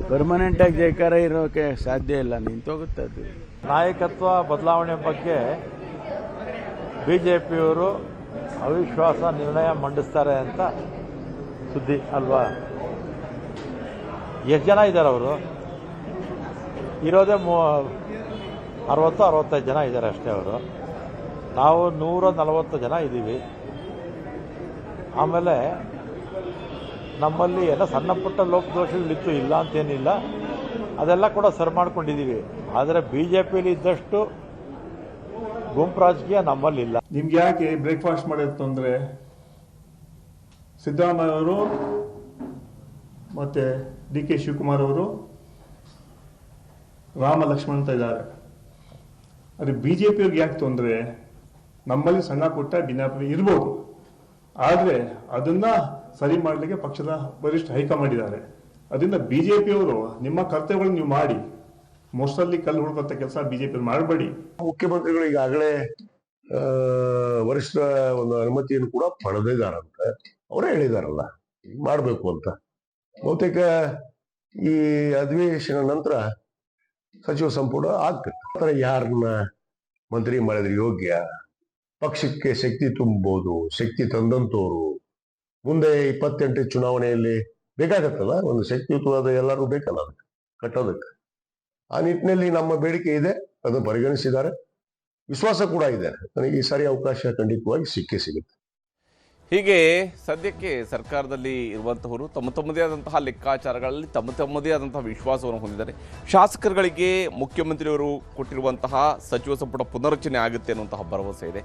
S3: ಪರ್ಮನೆಂಟಾಗಿ ಜೈಕಾರ ಇರೋಕ್ಕೆ ಸಾಧ್ಯ ಇಲ್ಲ, ನಿಂತೋಗುತ್ತೆ ಅದು.
S5: ನಾಯಕತ್ವ ಬದಲಾವಣೆ ಬಗ್ಗೆ BJPಯವರು ಅವಿಶ್ವಾಸ ನಿರ್ಣಯ ಮಂಡಿಸ್ತಾರೆ ಅಂತ ಸುದ್ದಿ ಅಲ್ವಾ? ಎಷ್ಟು ಜನ ಇದ್ದಾರೆ ಅವರು? ಇರೋದೇ 60-65 ಜನ ಇದ್ದಾರೆ ಅಷ್ಟೇ. ಅವರು ನಾವು 140 ಜನ ಇದ್ದೀವಿ. ಆಮೇಲೆ ನಮ್ಮಲ್ಲಿ ಎಲ್ಲ ಸಣ್ಣ ಪುಟ್ಟ ಲೋಪದೋಷಗಳಿತ್ತು, ಇಲ್ಲ ಅಂತೇನಿಲ್ಲ, ಅದೆಲ್ಲ ಕೂಡ ಸರಿ ಮಾಡ್ಕೊಂಡಿದ್ದೀವಿ. ಆದರೆ BJPಯಲ್ಲಿ ಇದ್ದಷ್ಟು ಗುಂಪು ರಾಜಕೀಯ ನಮ್ಮಲ್ಲಿಲ್ಲ.
S6: ನಿಮ್ಗೆ ಯಾಕೆ ಬ್ರೇಕ್ಫಾಸ್ಟ್ ಮಾಡೋದು ತೊಂದರೆ? ಸಿದ್ದರಾಮಯ್ಯ ಅವರು ಮತ್ತೆ DK ಶಿವಕುಮಾರ್ ಅವರು ರಾಮ ಲಕ್ಷ್ಮಣ್ ಅಂತ ಇದ್ದಾರೆ. ಆದರೆ BJPಯವ್ರಿಗೆ ಯಾಕೆ ತೊಂದರೆ? ನಮ್ಮಲ್ಲಿ ಸಣ್ಣ ಪುಟ್ಟ ಭಿನ್ನಾಭಿಪ್ರಾಯ ಇರ್ಬೋದು, ಆದರೆ ಅದನ್ನ ಸರಿ ಮಾಡಲಿಕ್ಕೆ ಪಕ್ಷದ ವರಿಷ್ಠ ಹೈಕಮಾಂಡ್ ಇದ್ದಾರೆ. ಅದರಿಂದ BJPಯವರು ನಿಮ್ಮ ಕರ್ತವ್ಯಗಳನ್ನು ನೀವು ಮಾಡಿ, ಮೋಸ್ಟಲ್ಲಿ ಕಲ್ಲು ಹುಡುಕಂತ ಕೆಲಸ BJP ಮಾಡಬೇಡಿ.
S7: ಮುಖ್ಯಮಂತ್ರಿಗಳು ಈಗಾಗಲೇ ವರಿಷ್ಠ ಒಂದು ಅನುಮತಿಯನ್ನು ಕೂಡ ಪಡೆದಿದ್ದಾರಂತೆ. ಅವರೇ ಹೇಳಿದಾರಲ್ಲ ಮಾಡಬೇಕು ಅಂತ. ಬಹುತೇಕ ಈ ಅಧಿವೇಶನ ನಂತರ ಸಚಿವ ಸಂಪುಟ ಆಗ್ತದೆ. ಯಾರನ್ನ ಮಂತ್ರಿ ಮಾಡಿದ್ರೆ ಯೋಗ್ಯ, ಪಕ್ಷಕ್ಕೆ ಶಕ್ತಿ ತುಂಬಬಹುದು, ಶಕ್ತಿ ತಂದಂತವರು ಮುಂದೆ 28 ಚುನಾವಣೆಯಲ್ಲಿ ಬೇಕಾಗತ್ತಲ್ಲ, ಒಂದು ಶಕ್ತಿಯುತವಾದ ಎಲ್ಲರೂ ಬೇಕಲ್ಲ ಅದಕ್ಕೆ ಕಟ್ಟೋದಕ್ಕೆ. ಆ ನಿಟ್ಟಿನಲ್ಲಿ ನಮ್ಮ ಬೇಡಿಕೆ ಇದೆ, ಅದನ್ನು ಪರಿಗಣಿಸಿದ್ದಾರೆ. ವಿಶ್ವಾಸ ಕೂಡ ಇದೆ, ನನಗೆ ಈ ಸಾರಿ ಅವಕಾಶ ಖಂಡಿತವಾಗಿ ಸಿಗುತ್ತೆ.
S1: ಹೀಗೆ ಸದ್ಯಕ್ಕೆ ಸರ್ಕಾರದಲ್ಲಿ ಇರುವಂತಹವರು ತಮ್ಮದೇ ಆದಂತಹ ಲೆಕ್ಕಾಚಾರಗಳಲ್ಲಿ ತಮ್ಮದೇ ಆದಂತಹ ವಿಶ್ವಾಸವನ್ನು ಹೊಂದಿದ್ದಾರೆ. ಶಾಸಕರುಗಳಿಗೆ ಮುಖ್ಯಮಂತ್ರಿಯವರು ಕೊಟ್ಟಿರುವಂತಹ ಸಚಿವ ಸಂಪುಟ ಪುನರಚನೆ ಆಗುತ್ತೆ ಅನ್ನುವಂತಹ ಭರವಸೆ ಇದೆ.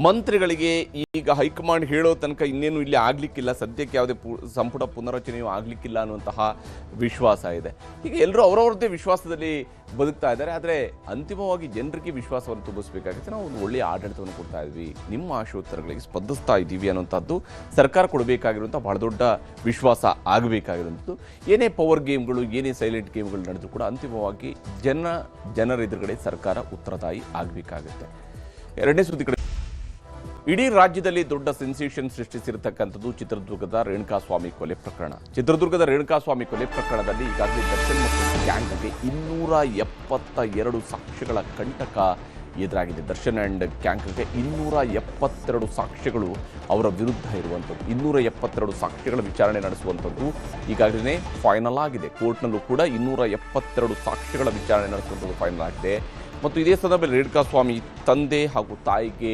S1: ಮಂತ್ರಿಗಳಿಗೆ ಈಗ ಹೈಕಮಾಂಡ್ ಹೇಳೋ ತನಕ ಇನ್ನೇನು ಇಲ್ಲಿ ಆಗ್ಲಿಕ್ಕಿಲ್ಲ, ಸದ್ಯಕ್ಕೆ ಯಾವುದೇ ಸಂಪುಟ ಪುನರಚನೆಯೂ ಆಗ್ಲಿಕ್ಕಿಲ್ಲ ಅನ್ನುವಂತಹ ವಿಶ್ವಾಸ ಇದೆ. ಹೀಗೆ ಎಲ್ಲರೂ ಅವರವರದ್ದೇ ವಿಶ್ವಾಸದಲ್ಲಿ ಬದುಕ್ತಾ ಇದ್ದಾರೆ. ಆದರೆ ಅಂತಿಮವಾಗಿ ಜನರಿಗೆ ವಿಶ್ವಾಸವನ್ನು ತುಂಬಿಸಬೇಕಾಗುತ್ತೆ. ನಾವು ಒಂದು ಒಳ್ಳೆಯ ಆಡಳಿತವನ್ನು ಕೊಡ್ತಾ ಇದ್ವಿ, ನಿಮ್ಮ ಆಶೋತ್ತರಗಳಿಗೆ ಸ್ಪಂದಿಸ್ತಾ ಇದ್ದೀವಿ ಅನ್ನೋಂಥದ್ದು ಸರ್ಕಾರ ಕೊಡಬೇಕಾಗಿರುವಂಥ ಬಹಳ ದೊಡ್ಡ ವಿಶ್ವಾಸ ಆಗಬೇಕಾಗಿರುವಂಥದ್ದು. ಏನೇ ಪವರ್ ಗೇಮ್ಗಳು, ಏನೇ ಸೈಲೆಂಟ್ ಗೇಮ್ಗಳು ನಡೆದರೂ ಕೂಡ ಅಂತಿಮವಾಗಿ ಜನರ ಎದುರುಗಡೆ ಸರ್ಕಾರ ಉತ್ತರದಾಯಿ ಆಗಬೇಕಾಗುತ್ತೆ. ಎರಡನೇ ಸುದ್ದಿ ಕಡೆ, ಇಡೀ ರಾಜ್ಯದಲ್ಲಿ ದೊಡ್ಡ ಸೆನ್ಸೇಷನ್ ಸೃಷ್ಟಿಸಿರತಕ್ಕಂಥದ್ದು ಚಿತ್ರದುರ್ಗದ ರೇಣುಕಾಸ್ವಾಮಿ ಕೊಲೆ ಪ್ರಕರಣ. ಚಿತ್ರದುರ್ಗದ ರೇಣುಕಾಸ್ವಾಮಿ ಕೊಲೆ ಪ್ರಕರಣದಲ್ಲಿ ಈಗಾಗಲೇ ದರ್ಶನ್ ಮತ್ತು ಗ್ಯಾಂಗ್ಗೆ 272 ಸಾಕ್ಷ್ಯಗಳ ಕಂಟಕ ಎದುರಾಗಿದೆ. ದರ್ಶನ್ ಆ್ಯಂಡ್ ಗ್ಯಾಂಗ್ಗೆ 272 ಸಾಕ್ಷ್ಯಗಳು ಅವರ ವಿರುದ್ಧ ಇರುವಂಥದ್ದು. 272 ಸಾಕ್ಷ್ಯಗಳ ವಿಚಾರಣೆ ನಡೆಸುವಂಥದ್ದು ಈಗಾಗಲೇ ಫೈನಲ್ ಆಗಿದೆ. ಕೋರ್ಟ್ನಲ್ಲೂ ಕೂಡ 272 ಸಾಕ್ಷ್ಯಗಳ ವಿಚಾರಣೆ ನಡೆಸುವಂಥದ್ದು ಫೈನಲ್ ಆಗಿದೆ. ಮತ್ತು ಇದೇ ಸಂದರ್ಭದಲ್ಲಿ ರೇಣುಕಾಸ್ವಾಮಿ ತಂದೆ ಹಾಗೂ ತಾಯಿಗೆ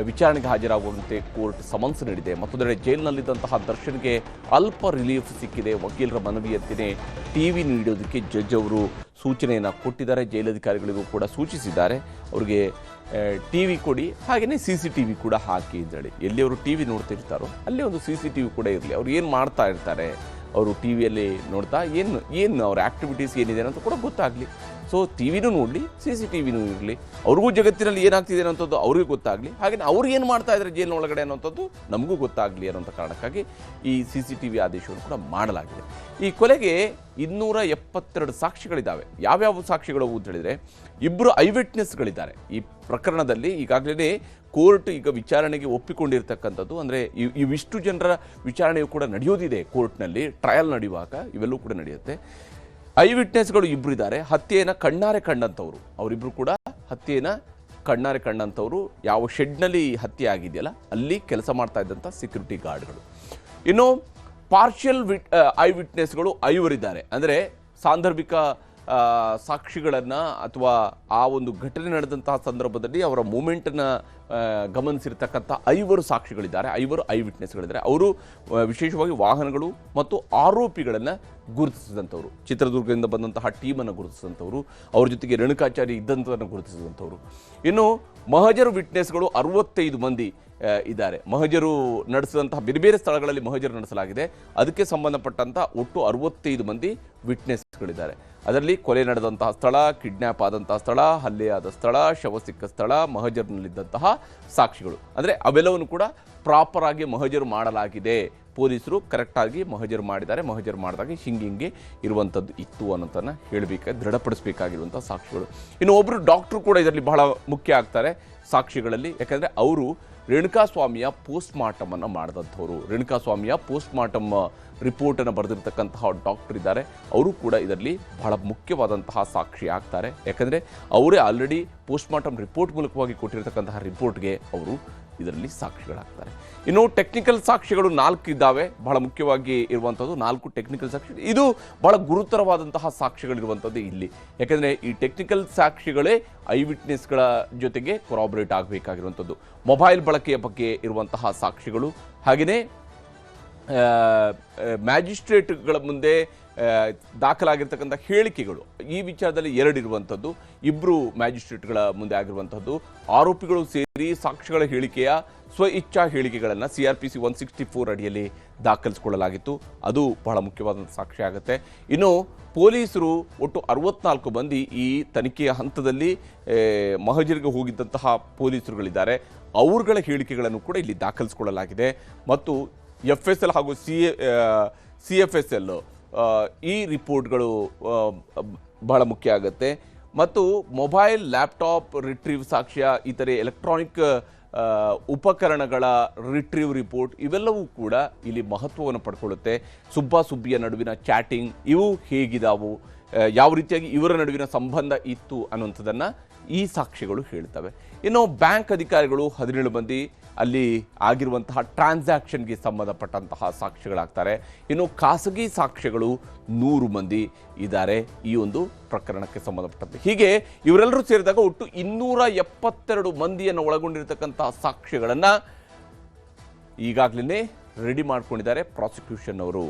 S1: ವಿಚಾರಣೆಗೆ ಹಾಜರಾಗುವಂತೆ ಕೋರ್ಟ್ ಸಮನ್ಸ್ ನೀಡಿದೆ. ಮತ್ತೊಂದೆಡೆ ಜೈಲಿನಲ್ಲಿದ್ದಂತಹ ದರ್ಶನ್ಗೆ ಅಲ್ಪ ರಿಲೀಫ್ ಸಿಕ್ಕಿದೆ. ವಕೀಲರ ಮನವಿಯಂತೆಯೇ ಟಿವಿ ನೀಡೋದಕ್ಕೆ ಜಡ್ಜ್ ಅವರು ಸೂಚನೆಯನ್ನು ಕೊಟ್ಟಿದ್ದಾರೆ. ಜೈಲಧಿಕಾರಿಗಳಿಗೂ ಕೂಡ ಸೂಚಿಸಿದ್ದಾರೆ, ಅವರಿಗೆ ಟಿವಿ ಕೊಡಿ, ಹಾಗೆಯೇ CCTV ಕೂಡ ಹಾಕಿ ಅಂತೇಳಿ. ಎಲ್ಲಿ ಅವರು ಟಿವಿ ನೋಡ್ತಿರ್ತಾರೋ ಅಲ್ಲಿ ಒಂದು CCTV ಕೂಡ ಇರಲಿ. ಅವ್ರು ಏನು ಮಾಡ್ತಾ ಇರ್ತಾರೆ, ಅವರು ಟಿವಿಯಲ್ಲಿ ನೋಡ್ತಾ ಏನು ಅವ್ರ ಆ್ಯಕ್ಟಿವಿಟೀಸ್ ಏನಿದೆ ಅಂತ ಕೂಡ ಗೊತ್ತಾಗಲಿ. ಸೊ ಟಿವಿನೂ ನೋಡಲಿ, CCTVನೂ ಇರಲಿ, ಅವ್ರಿಗೂ ಜಗತ್ತಿನಲ್ಲಿ ಏನಾಗ್ತಿದೆ ಅನ್ನೋಂಥದ್ದು ಅವ್ರಿಗೂ ಗೊತ್ತಾಗಲಿ, ಹಾಗೆಯೇ ಅವ್ರು ಏನು ಮಾಡ್ತಾ ಇದ್ದಾರೆ ಜೈಲಿನ ಒಳಗಡೆ ಅನ್ನೋಂಥದ್ದು ನಮಗೂ ಗೊತ್ತಾಗಲಿ ಅನ್ನೋಂಥ ಕಾರಣಕ್ಕಾಗಿ ಈ CCTV ಆದೇಶವನ್ನು ಕೂಡ ಮಾಡಲಾಗಿದೆ. ಈ ಕೊಲೆಗೆ 272 ಸಾಕ್ಷಿಗಳಿದ್ದಾವೆ. ಯಾವ್ಯಾವ ಸಾಕ್ಷಿಗಳು ಅಂತ ಹೇಳಿದರೆ, 2 ಐ ವಿಟ್ನೆಸ್ಗಳಿದ್ದಾರೆ ಈ ಪ್ರಕರಣದಲ್ಲಿ. ಈಗಾಗಲೇ ಕೋರ್ಟ್ ಈಗ ವಿಚಾರಣೆಗೆ ಒಪ್ಪಿಕೊಂಡಿರ್ತಕ್ಕಂಥದ್ದು, ಅಂದರೆ ಇವಿಷ್ಟು ಜನರ ವಿಚಾರಣೆಯು ಕೂಡ ನಡೆಯೋದಿದೆ ಕೋರ್ಟ್ನಲ್ಲಿ, ಟ್ರಯಲ್ ನಡೆಯುವಾಗ ಇವೆಲ್ಲೂ ಕೂಡ ನಡೆಯುತ್ತೆ. ಐ ವಿಟ್ನೆಸ್ಗಳು 2 ಇದ್ದಾರೆ. ಹತ್ಯೆಯನ್ನು ಕಣ್ಣಾರೆ ಕಂಡಂಥವ್ರು, ಅವರಿಬ್ಬರು ಕೂಡ ಹತ್ಯೆಯನ್ನು ಕಣ್ಣಾರೆ ಕಂಡಂಥವ್ರು. ಯಾವ ಶೆಡ್ನಲ್ಲಿ ಹತ್ಯೆ ಆಗಿದೆಯಲ್ಲ ಅಲ್ಲಿ ಕೆಲಸ ಮಾಡ್ತಾ ಇದ್ದಂಥ ಸೆಕ್ಯೂರಿಟಿ ಗಾರ್ಡ್ಗಳು. ಇನ್ನು ಪಾರ್ಷಿಯಲ್ ಐ ವಿಟ್ನೆಸ್ಗಳು 5 ಇದ್ದಾರೆ. ಅಂದರೆ ಸಾಂದರ್ಭಿಕ ಸಾಕ್ಷಿಗಳನ್ನು ಅಥವಾ ಆ ಒಂದು ಘಟನೆ ನಡೆದಂತಹ ಸಂದರ್ಭದಲ್ಲಿ ಅವರ ಮೂಮೆಂಟನ್ನು ಗಮನಿಸಿರ್ತಕ್ಕಂಥ 5 ಸಾಕ್ಷಿಗಳಿದ್ದಾರೆ, 5 ಐ ವಿಟ್ನೆಸ್ಗಳಿದ್ದಾರೆ. ಅವರು ವಿಶೇಷವಾಗಿ ವಾಹನಗಳು ಮತ್ತು ಆರೋಪಿಗಳನ್ನು ಗುರುತಿಸಿದಂಥವ್ರು, ಚಿತ್ರದುರ್ಗದಿಂದ ಬಂದಂತಹ ಟೀಮನ್ನು ಗುರುತಿಸಿದಂಥವ್ರು, ಅವ್ರ ಜೊತೆಗೆ ರೇಣುಕಾಚಾರ್ಯ ಇದ್ದಂಥವನ್ನು ಗುರುತಿಸಿದಂಥವ್ರು. ಇನ್ನು ಮಹಜರು ವಿಟ್ನೆಸ್ಗಳು 65 ಮಂದಿ ಇದ್ದಾರೆ. ಮಹಜರು ನಡೆಸಿದಂತಹ ಬೇರೆ ಬೇರೆ ಸ್ಥಳಗಳಲ್ಲಿ ಮಹಜರು ನಡೆಸಲಾಗಿದೆ. ಅದಕ್ಕೆ ಸಂಬಂಧಪಟ್ಟಂಥ ಒಟ್ಟು 65 ಮಂದಿ ವಿಟ್ನೆಸ್ಗಳಿದ್ದಾರೆ. ಅದರಲ್ಲಿ ಕೊಲೆ ನಡೆದಂತಹ ಸ್ಥಳ, ಕಿಡ್ನ್ಯಾಪ್ ಆದಂತಹ ಸ್ಥಳ, ಹಲ್ಲೆಯಾದ ಸ್ಥಳ, ಶವ ಸಿಕ್ಕ ಸ್ಥಳ, ಮಹಜರ್ನಲ್ಲಿದ್ದಂತಹ ಸಾಕ್ಷಿಗಳು, ಅಂದರೆ ಅವೆಲ್ಲವನ್ನು ಕೂಡ ಪ್ರಾಪರ್ ಆಗಿ ಮಹಜರು ಮಾಡಲಾಗಿದೆ. ಪೊಲೀಸರು ಕರೆಕ್ಟಾಗಿ ಮಹಜರು ಮಾಡಿದ್ದಾರೆ. ಮಹಜರು ಮಾಡಿದಾಗ ಹಿಂಗೆ ಇರುವಂಥದ್ದು ಇತ್ತು ಅನ್ನೋದನ್ನು ದೃಢಪಡಿಸಬೇಕಾಗಿರುವಂಥ ಸಾಕ್ಷಿಗಳು. ಇನ್ನು ಒಬ್ಬರು ಡಾಕ್ಟ್ರು ಕೂಡ ಇದರಲ್ಲಿ ಬಹಳ ಮುಖ್ಯ ಆಗ್ತಾರೆ ಸಾಕ್ಷಿಗಳಲ್ಲಿ. ಯಾಕಂದರೆ ಅವರು ರೇಣುಕಾಸ್ವಾಮಿಯ ಪೋಸ್ಟ್ಮಾರ್ಟಮನ್ನು ಮಾಡಿದಂಥವ್ರು. ರೇಣುಕಾಸ್ವಾಮಿಯ ಪೋಸ್ಟ್ಮಾರ್ಟಮ್ ರಿಪೋರ್ಟನ್ನು ಬರೆದಿರ್ತಕ್ಕಂತಹ ಡಾಕ್ಟರ್ ಇದ್ದಾರೆ. ಅವರು ಕೂಡ ಇದರಲ್ಲಿ ಬಹಳ ಮುಖ್ಯವಾದಂತಹ ಸಾಕ್ಷಿ ಆಗ್ತಾರೆ. ಯಾಕಂದರೆ ಅವರೇ ಆಲ್ರೆಡಿ ಪೋಸ್ಟ್ಮಾರ್ಟಮ್ ರಿಪೋರ್ಟ್ ಮೂಲಕವಾಗಿ ಕೊಟ್ಟಿರತಕ್ಕಂತಹ ರಿಪೋರ್ಟ್ಗೆ ಅವರು ಇದರಲ್ಲಿ ಸಾಕ್ಷಿಗಳಾಗ್ತಾರೆ. ಇನ್ನು ಟೆಕ್ನಿಕಲ್ ಸಾಕ್ಷಿಗಳು 4 ಇದ್ದಾವೆ. ಬಹಳ ಮುಖ್ಯವಾಗಿ ಇರುವಂಥದ್ದು 4 ಟೆಕ್ನಿಕಲ್ ಸಾಕ್ಷಿ. ಇದು ಬಹಳ ಗುರುತರವಾದಂತಹ ಸಾಕ್ಷಿಗಳಿರುವಂಥದ್ದು ಇಲ್ಲಿ. ಯಾಕೆಂದರೆ ಈ ಟೆಕ್ನಿಕಲ್ ಸಾಕ್ಷಿಗಳೇ ಐ ವಿಟ್ನೆಸ್ಗಳ ಜೊತೆಗೆ ಕೊರಾಬರೇಟ್ ಆಗಬೇಕಾಗಿರುವಂಥದ್ದು. ಮೊಬೈಲ್ ಬಳಕೆಯ ಬಗ್ಗೆ ಇರುವಂತಹ ಸಾಕ್ಷಿಗಳು, ಹಾಗೆಯೇ ಮ್ಯಾಜಿಸ್ಟ್ರೇಟ್ಗಳ ಮುಂದೆ ದಾಖಲಾಗಿರ್ತಕ್ಕಂಥ ಹೇಳಿಕೆಗಳು, ಈ ವಿಚಾರದಲ್ಲಿ 2 ಇರುವಂಥದ್ದು. 2 ಮ್ಯಾಜಿಸ್ಟ್ರೇಟ್ಗಳ ಮುಂದೆ ಆಗಿರುವಂಥದ್ದು. ಆರೋಪಿಗಳು ಸೇರಿ ಸಾಕ್ಷಿಗಳ ಹೇಳಿಕೆಯ ಸ್ವ ಇಚ್ಛಾ ಹೇಳಿಕೆಗಳನ್ನು CRPC 164 ಅಡಿಯಲ್ಲಿ ದಾಖಲಿಸಿಕೊಳ್ಳಲಾಗಿತ್ತು. ಅದು ಬಹಳ ಮುಖ್ಯವಾದಂಥ ಸಾಕ್ಷಿ ಆಗುತ್ತೆ. ಇನ್ನು ಪೊಲೀಸರು ಒಟ್ಟು 64 ಮಂದಿ ಈ ತನಿಖೆಯ ಹಂತದಲ್ಲಿ ಮಹಜರಿಗೆ ಹೋಗಿದ್ದಂತಹ ಪೊಲೀಸರುಗಳಿದ್ದಾರೆ. ಅವರುಗಳ ಹೇಳಿಕೆಗಳನ್ನು ಕೂಡ ಇಲ್ಲಿ ದಾಖಲಿಸಿಕೊಳ್ಳಲಾಗಿದೆ. ಮತ್ತು FSL ಹಾಗೂ CFSL ಈ ರಿಪೋರ್ಟ್ಗಳು ಬಹಳ ಮುಖ್ಯ ಆಗುತ್ತೆ. ಮತ್ತು ಮೊಬೈಲ್, ಲ್ಯಾಪ್ಟಾಪ್ ರಿಟ್ರೀವ್ ಸಾಕ್ಷ್ಯ, ಇತರೆ ಎಲೆಕ್ಟ್ರಾನಿಕ್ ಉಪಕರಣಗಳ ರಿಟ್ರೀವ್ ರಿಪೋರ್ಟ್ ಇವೆಲ್ಲವೂ ಕೂಡ ಇಲ್ಲಿ ಮಹತ್ವವನ್ನು ಪಡ್ಕೊಳ್ಳುತ್ತೆ. ಸುಬ್ಬ-ಸುಬ್ಬಿಯ ನಡುವಿನ ಚಾಟಿಂಗ್ ಇವು ಹೇಗಿದಾವು, ಯಾವ ರೀತಿಯಾಗಿ ಇವರ ನಡುವಿನ ಸಂಬಂಧ ಇತ್ತು ಅನ್ನುವಂಥದ್ದನ್ನು ಈ ಸಾಕ್ಷಿಗಳು ಹೇಳ್ತವೆ. ಇನ್ನು ಬ್ಯಾಂಕ್ ಅಧಿಕಾರಿಗಳು 17 ಮಂದಿ ಅಲ್ಲಿ ಆಗಿರುವಂತಹ ಟ್ರಾನ್ಸಾಕ್ಷನ್ಗೆ ಸಂಬಂಧಪಟ್ಟಂತಹ ಸಾಕ್ಷಿಗಳಾಗ್ತಾರೆ. ಇನ್ನು ಖಾಸಗಿ ಸಾಕ್ಷ್ಯಗಳು 100 ಮಂದಿ ಇದ್ದಾರೆ ಈ ಒಂದು ಪ್ರಕರಣಕ್ಕೆ ಸಂಬಂಧಪಟ್ಟಂತೆ. ಹೀಗೆ ಇವರೆಲ್ಲರೂ ಸೇರಿದಾಗ ಒಟ್ಟು 272 ಮಂದಿಯನ್ನು ಒಳಗೊಂಡಿರತಕ್ಕಂತಹ ಸಾಕ್ಷ್ಯಗಳನ್ನು ಈಗಾಗಲೇ ರೆಡಿ ಮಾಡ್ಕೊಂಡಿದ್ದಾರೆ ಪ್ರಾಸಿಕ್ಯೂಷನ್ ಅವರು.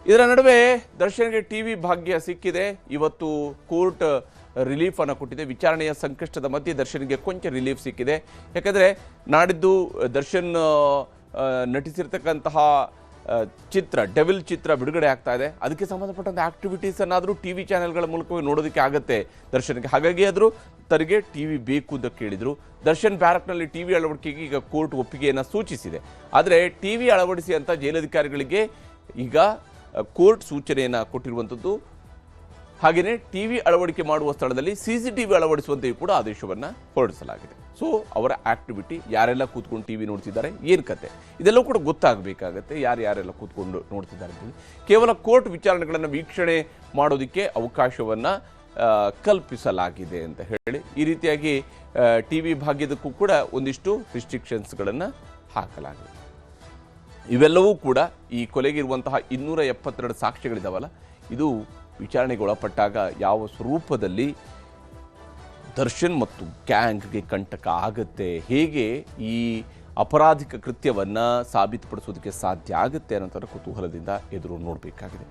S1: ಇದರ ನಡುವೆ ದರ್ಶನ್ಗೆ TV ಭಾಗ್ಯ ಸಿಕ್ಕಿದೆ. ಇವತ್ತು ಕೋರ್ಟ್ ರಿಲೀಫ್ ಅನ್ನು ಕೊಟ್ಟಿದೆ. ವಿಚಾರಣೆಯ ಸಂಕಷ್ಟದ ಮಧ್ಯೆ ದರ್ಶನ್ಗೆ ಕೊಂಚ ರಿಲೀಫ್ ಸಿಕ್ಕಿದೆ. ಯಾಕಂದರೆ ನಾಡಿದ್ದು ದರ್ಶನ್ ನಟಿಸಿರ್ತಕ್ಕಂತಹ ಚಿತ್ರ ಡೆವಿಲ್ ಚಿತ್ರ ಬಿಡುಗಡೆ ಆಗ್ತಾ ಇದೆ. ಅದಕ್ಕೆ ಸಂಬಂಧಪಟ್ಟಂಥ ಆಕ್ಟಿವಿಟೀಸ್ ಅನ್ನಾದರೂ TV ಚಾನೆಲ್ಗಳ ಮೂಲಕವೇ ನೋಡೋದಕ್ಕೆ ಆಗುತ್ತೆ ದರ್ಶನ್ಗೆ. ಹಾಗಾಗಿ ಆದರೂ ತನಗೆ TV ಬೇಕು ಅಂತ ಕೇಳಿದರು. ದರ್ಶನ್ ಬ್ಯಾರಕ್ನಲ್ಲಿ TV ಅಳವಡಿಕೆಗೆ ಈಗ ಕೋರ್ಟ್ ಒಪ್ಪಿಗೆಯನ್ನು ಸೂಚಿಸಿದೆ. ಆದರೆ TV ಅಳವಡಿಸಿ ಅಂತ ಜೈಲಧಿಕಾರಿಗಳಿಗೆ ಈಗ ಕೋರ್ಟ್ ಸೂಚನೆಯನ್ನು ಕೊಟ್ಟಿರುವಂಥದ್ದು. ಹಾಗೆಯೇ TV ಅಳವಡಿಕೆ ಮಾಡುವ ಸ್ಥಳದಲ್ಲಿ CCTV ಅಳವಡಿಸುವಂತೆಯೂ ಕೂಡ ಆದೇಶವನ್ನು ಹೊರಡಿಸಲಾಗಿದೆ. ಸೊ ಅವರ ಆಕ್ಟಿವಿಟಿ, ಯಾರೆಲ್ಲ ಕೂತ್ಕೊಂಡು TV ನೋಡ್ತಿದ್ದಾರೆ, ಏನು ಕತೆ, ಇದೆಲ್ಲವೂ ಕೂಡ ಗೊತ್ತಾಗಬೇಕಾಗತ್ತೆ. ಯಾರೆಲ್ಲ ಕೂತ್ಕೊಂಡು ನೋಡ್ತಿದ್ದಾರೆ ಅಂತೇಳಿ. ಕೇವಲ ಕೋರ್ಟ್ ವಿಚಾರಣೆಗಳನ್ನು ವೀಕ್ಷಣೆ ಮಾಡೋದಕ್ಕೆ ಅವಕಾಶವನ್ನು ಕಲ್ಪಿಸಲಾಗಿದೆ ಅಂತ ಹೇಳಿ ಈ ರೀತಿಯಾಗಿ TV ಭಾಗ್ಯದಕ್ಕೂ ಕೂಡ ಒಂದಿಷ್ಟು ರಿಸ್ಟ್ರಿಕ್ಷನ್ಸ್ಗಳನ್ನು ಹಾಕಲಾಗಿದೆ. ಇವೆಲ್ಲವೂ ಕೂಡ ಈ ಕೊಲೆಗೆ ಇರುವಂತಹ 272 ಸಾಕ್ಷ್ಯಗಳಿದಾವಲ್ಲ, ಇದು ವಿಚಾರಣೆಗೆ ಒಳಪಟ್ಟಾಗ ಯಾವ ಸ್ವರೂಪದಲ್ಲಿ ದರ್ಶನ್ ಮತ್ತು ಗ್ಯಾಂಗ್ಗೆ ಕಂಟಕ ಆಗುತ್ತೆ, ಹೇಗೆ ಈ ಅಪರಾಧಿಕ ಕೃತ್ಯವನ್ನು ಸಾಬೀತುಪಡಿಸೋದಕ್ಕೆ ಸಾಧ್ಯ ಆಗುತ್ತೆ ಅನ್ನೋಂಥ ಕುತೂಹಲದಿಂದ ಎದುರು ನೋಡಬೇಕಾಗಿದೆ.